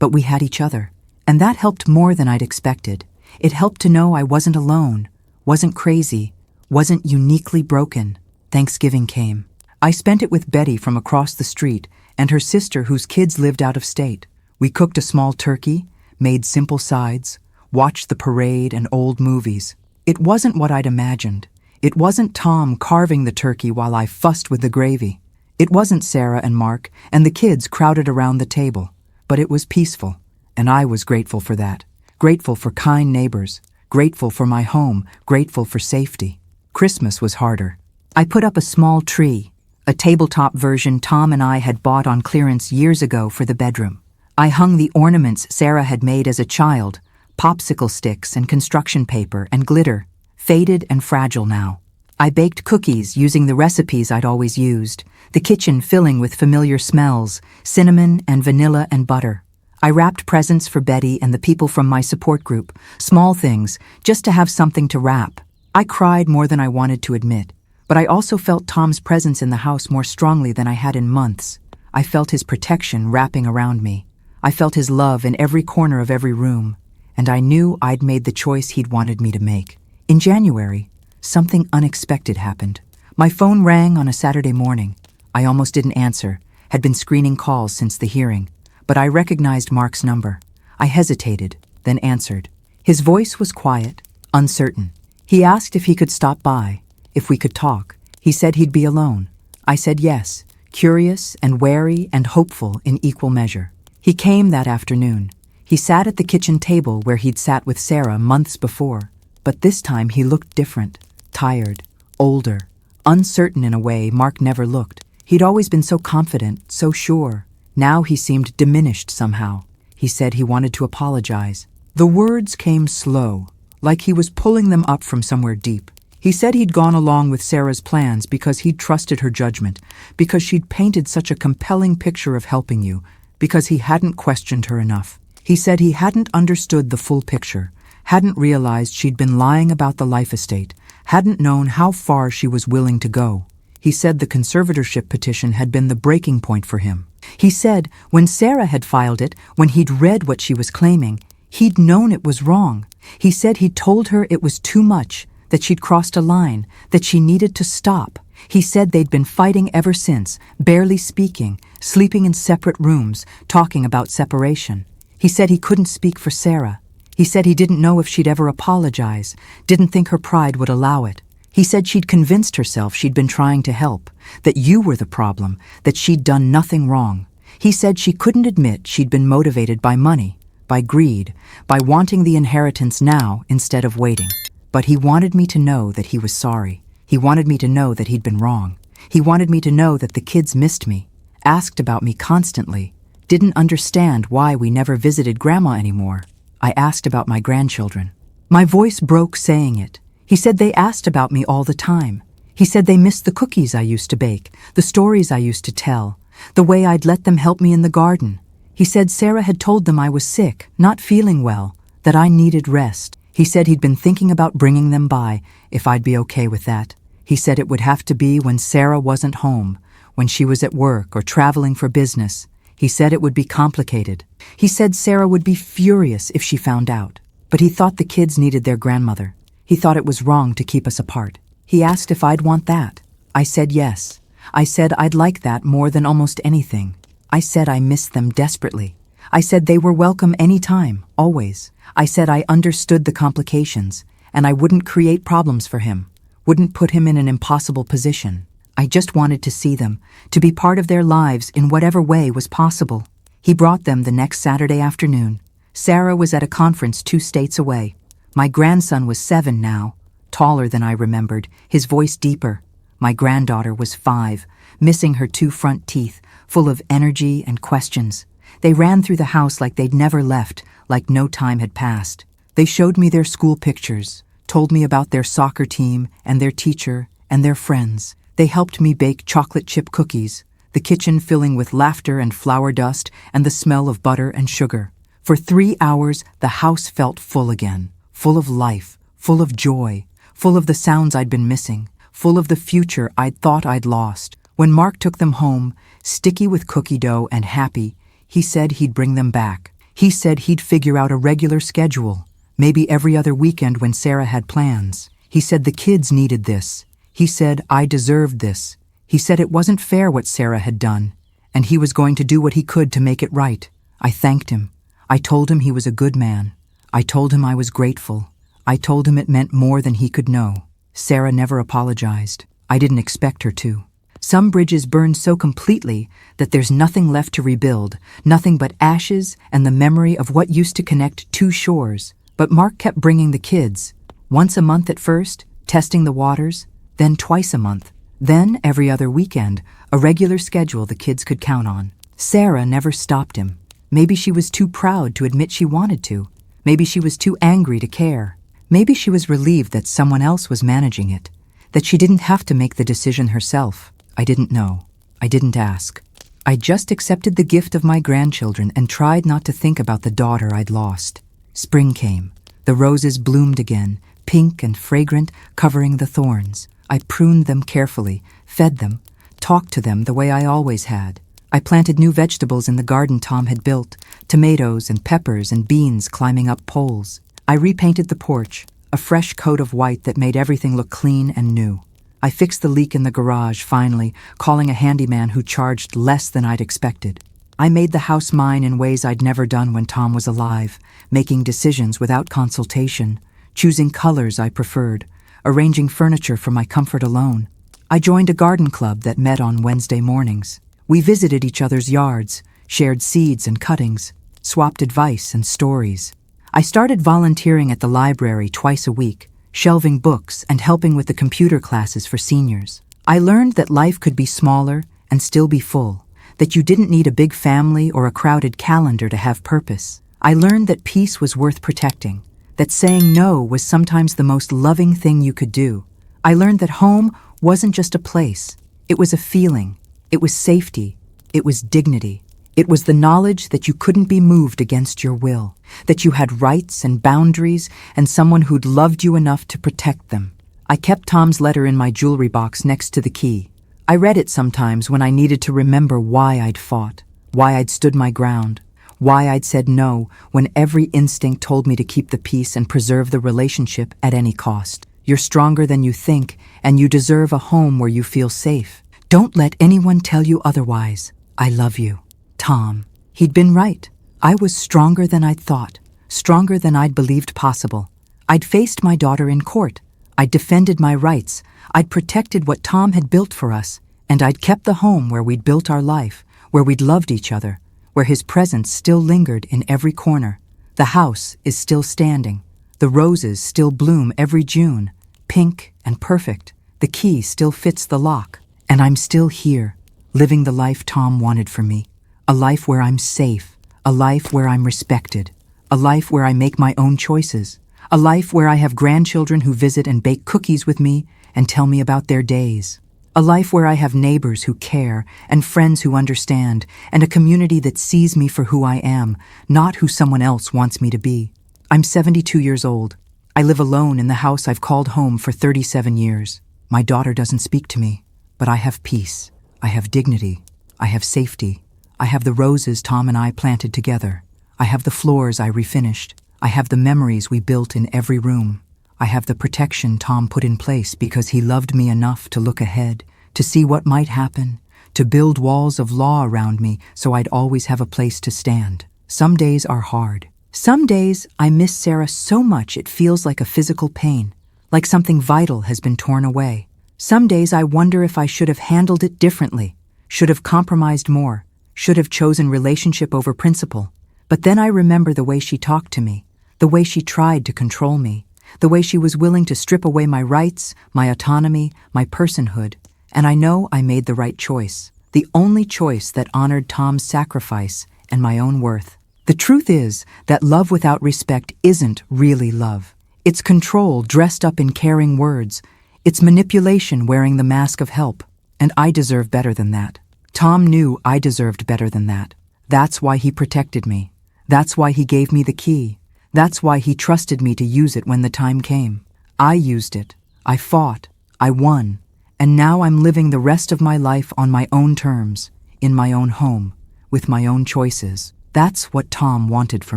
but we had each other. And that helped more than I'd expected. It helped to know I wasn't alone, wasn't crazy, wasn't uniquely broken. Thanksgiving came. I spent it with Betty from across the street and her sister whose kids lived out of state. We cooked a small turkey, made simple sides, watched the parade and old movies. It wasn't what I'd imagined. It wasn't Tom carving the turkey while I fussed with the gravy. It wasn't Sarah and Mark and the kids crowded around the table. But it was peaceful, and I was grateful for that. Grateful for kind neighbors, grateful for my home, grateful for safety. Christmas was harder. I put up a small tree, a tabletop version Tom and I had bought on clearance years ago for the bedroom. I hung the ornaments Sarah had made as a child, popsicle sticks and construction paper and glitter, faded and fragile now. I baked cookies using the recipes I'd always used, the kitchen filling with familiar smells, cinnamon and vanilla and butter. I wrapped presents for Betty and the people from my support group, small things, just to have something to wrap. I cried more than I wanted to admit, but I also felt Tom's presence in the house more strongly than I had in months. I felt his protection wrapping around me. I felt his love in every corner of every room, and I knew I'd made the choice he'd wanted me to make. In January, something unexpected happened. My phone rang on a Saturday morning. I almost didn't answer, had been screening calls since the hearing, but I recognized Mark's number. I hesitated, then answered. His voice was quiet, uncertain. He asked if he could stop by, if we could talk. He said he'd be alone. I said yes, curious and wary and hopeful in equal measure. He came that afternoon. He sat at the kitchen table where he'd sat with Sarah months before, but this time he looked different, tired, older, uncertain in a way Mark never looked. He'd always been so confident, so sure. Now he seemed diminished somehow. He said he wanted to apologize. The words came slow, like he was pulling them up from somewhere deep. He said he'd gone along with Sarah's plans because he'd trusted her judgment, because she'd painted such a compelling picture of helping you, because he hadn't questioned her enough. He said he hadn't understood the full picture, hadn't realized she'd been lying about the life estate, hadn't known how far she was willing to go. He said the conservatorship petition had been the breaking point for him. He said when Sarah had filed it, when he'd read what she was claiming, he'd known it was wrong. He said he'd told her it was too much, that she'd crossed a line, that she needed to stop. He said they'd been fighting ever since, barely speaking, sleeping in separate rooms, talking about separation. He said he couldn't speak for Sarah. He said he didn't know if she'd ever apologize, didn't think her pride would allow it. He said she'd convinced herself she'd been trying to help, that you were the problem, that she'd done nothing wrong. He said she couldn't admit she'd been motivated by money, by greed, by wanting the inheritance now instead of waiting. But he wanted me to know that he was sorry. He wanted me to know that he'd been wrong. He wanted me to know that the kids missed me, asked about me constantly, didn't understand why we never visited Grandma anymore. I asked about my grandchildren. My voice broke saying it. He said they asked about me all the time. He said they missed the cookies I used to bake, the stories I used to tell, the way I'd let them help me in the garden. He said Sarah had told them I was sick, not feeling well, that I needed rest. He said he'd been thinking about bringing them by, if I'd be okay with that. He said it would have to be when Sarah wasn't home, when she was at work or traveling for business. He said it would be complicated. He said Sarah would be furious if she found out. But he thought the kids needed their grandmother. He thought it was wrong to keep us apart. He asked if I'd want that. I said yes. I said I'd like that more than almost anything. I said I missed them desperately. I said they were welcome any time, always. I said I understood the complications, and I wouldn't create problems for him, wouldn't put him in an impossible position. I just wanted to see them, to be part of their lives in whatever way was possible. He brought them the next Saturday afternoon. Sarah was at a conference 2 states away. My grandson was 7 now, taller than I remembered, his voice deeper. My granddaughter was 5, missing her 2 front teeth, full of energy and questions. They ran through the house like they'd never left, like no time had passed. They showed me their school pictures, told me about their soccer team and their teacher and their friends. They helped me bake chocolate chip cookies, the kitchen filling with laughter and flour dust and the smell of butter and sugar. For 3 hours, the house felt full again, full of life, full of joy, full of the sounds I'd been missing, full of the future I'd thought I'd lost. When Mark took them home, sticky with cookie dough and happy, he said he'd bring them back. He said he'd figure out a regular schedule, maybe every other weekend when Sarah had plans. He said the kids needed this. He said I deserved this. He said it wasn't fair what Sarah had done, and he was going to do what he could to make it right. I thanked him. I told him he was a good man. I told him I was grateful. I told him it meant more than he could know. Sarah never apologized. I didn't expect her to. Some bridges burn so completely that there's nothing left to rebuild, nothing but ashes and the memory of what used to connect 2 shores. But Mark kept bringing the kids, once a month at first, testing the waters, then twice a month, then every other weekend, a regular schedule the kids could count on. Sarah never stopped him. Maybe she was too proud to admit she wanted to. Maybe she was too angry to care. Maybe she was relieved that someone else was managing it, that she didn't have to make the decision herself. I didn't know. I didn't ask. I just accepted the gift of my grandchildren and tried not to think about the daughter I'd lost. Spring came. The roses bloomed again, pink and fragrant, covering the thorns. I pruned them carefully, fed them, talked to them the way I always had. I planted new vegetables in the garden Tom had built, tomatoes and peppers and beans climbing up poles. I repainted the porch, a fresh coat of white that made everything look clean and new. I fixed the leak in the garage, finally, calling a handyman who charged less than I'd expected. I made the house mine in ways I'd never done when Tom was alive, making decisions without consultation, choosing colors I preferred, arranging furniture for my comfort alone. I joined a garden club that met on Wednesday mornings. We visited each other's yards, shared seeds and cuttings, swapped advice and stories. I started volunteering at the library twice a week, shelving books and helping with the computer classes for seniors. I learned that life could be smaller and still be full, that you didn't need a big family or a crowded calendar to have purpose. I learned that peace was worth protecting, that saying no was sometimes the most loving thing you could do. I learned that home wasn't just a place. It was a feeling. It was safety. It was dignity. It was the knowledge that you couldn't be moved against your will, that you had rights and boundaries and someone who'd loved you enough to protect them. I kept Tom's letter in my jewelry box next to the key. I read it sometimes when I needed to remember why I'd fought, why I'd stood my ground, why I'd said no when every instinct told me to keep the peace and preserve the relationship at any cost. You're stronger than you think, and you deserve a home where you feel safe. Don't let anyone tell you otherwise. I love you. Tom. He'd been right. I was stronger than I'd thought, stronger than I'd believed possible. I'd faced my daughter in court. I'd defended my rights. I'd protected what Tom had built for us, and I'd kept the home where we'd built our life, where we'd loved each other, where his presence still lingered in every corner. The house is still standing. The roses still bloom every June, pink and perfect. The key still fits the lock. And I'm still here, living the life Tom wanted for me. A life where I'm safe. A life where I'm respected. A life where I make my own choices. A life where I have grandchildren who visit and bake cookies with me and tell me about their days. A life where I have neighbors who care and friends who understand and a community that sees me for who I am, not who someone else wants me to be. I'm 72 years old. I live alone in the house I've called home for 37 years. My daughter doesn't speak to me, but I have peace. I have dignity. I have safety. I have the roses Tom and I planted together. I have the floors I refinished. I have the memories we built in every room. I have the protection Tom put in place because he loved me enough to look ahead, to see what might happen, to build walls of law around me so I'd always have a place to stand. Some days are hard. Some days I miss Sarah so much it feels like a physical pain, like something vital has been torn away. Some days I wonder if I should have handled it differently, should have compromised more, should have chosen relationship over principle. But then I remember the way she talked to me, the way she tried to control me, the way she was willing to strip away my rights, my autonomy, my personhood, and I know I made the right choice, the only choice that honored Tom's sacrifice and my own worth. The truth is that love without respect isn't really love. It's control dressed up in caring words. It's manipulation wearing the mask of help, and I deserve better than that. Tom knew I deserved better than that. That's why he protected me. That's why he gave me the key. That's why he trusted me to use it when the time came. I used it. I fought. I won. And now I'm living the rest of my life on my own terms, in my own home, with my own choices. That's what Tom wanted for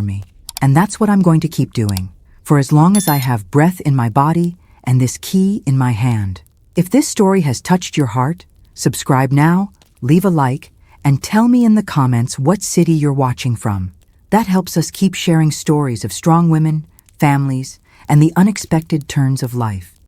me. And that's what I'm going to keep doing, for as long as I have breath in my body and this key in my hand. If this story has touched your heart, subscribe now, leave a like, and tell me in the comments what city you're watching from. That helps us keep sharing stories of strong women, families, and the unexpected turns of life.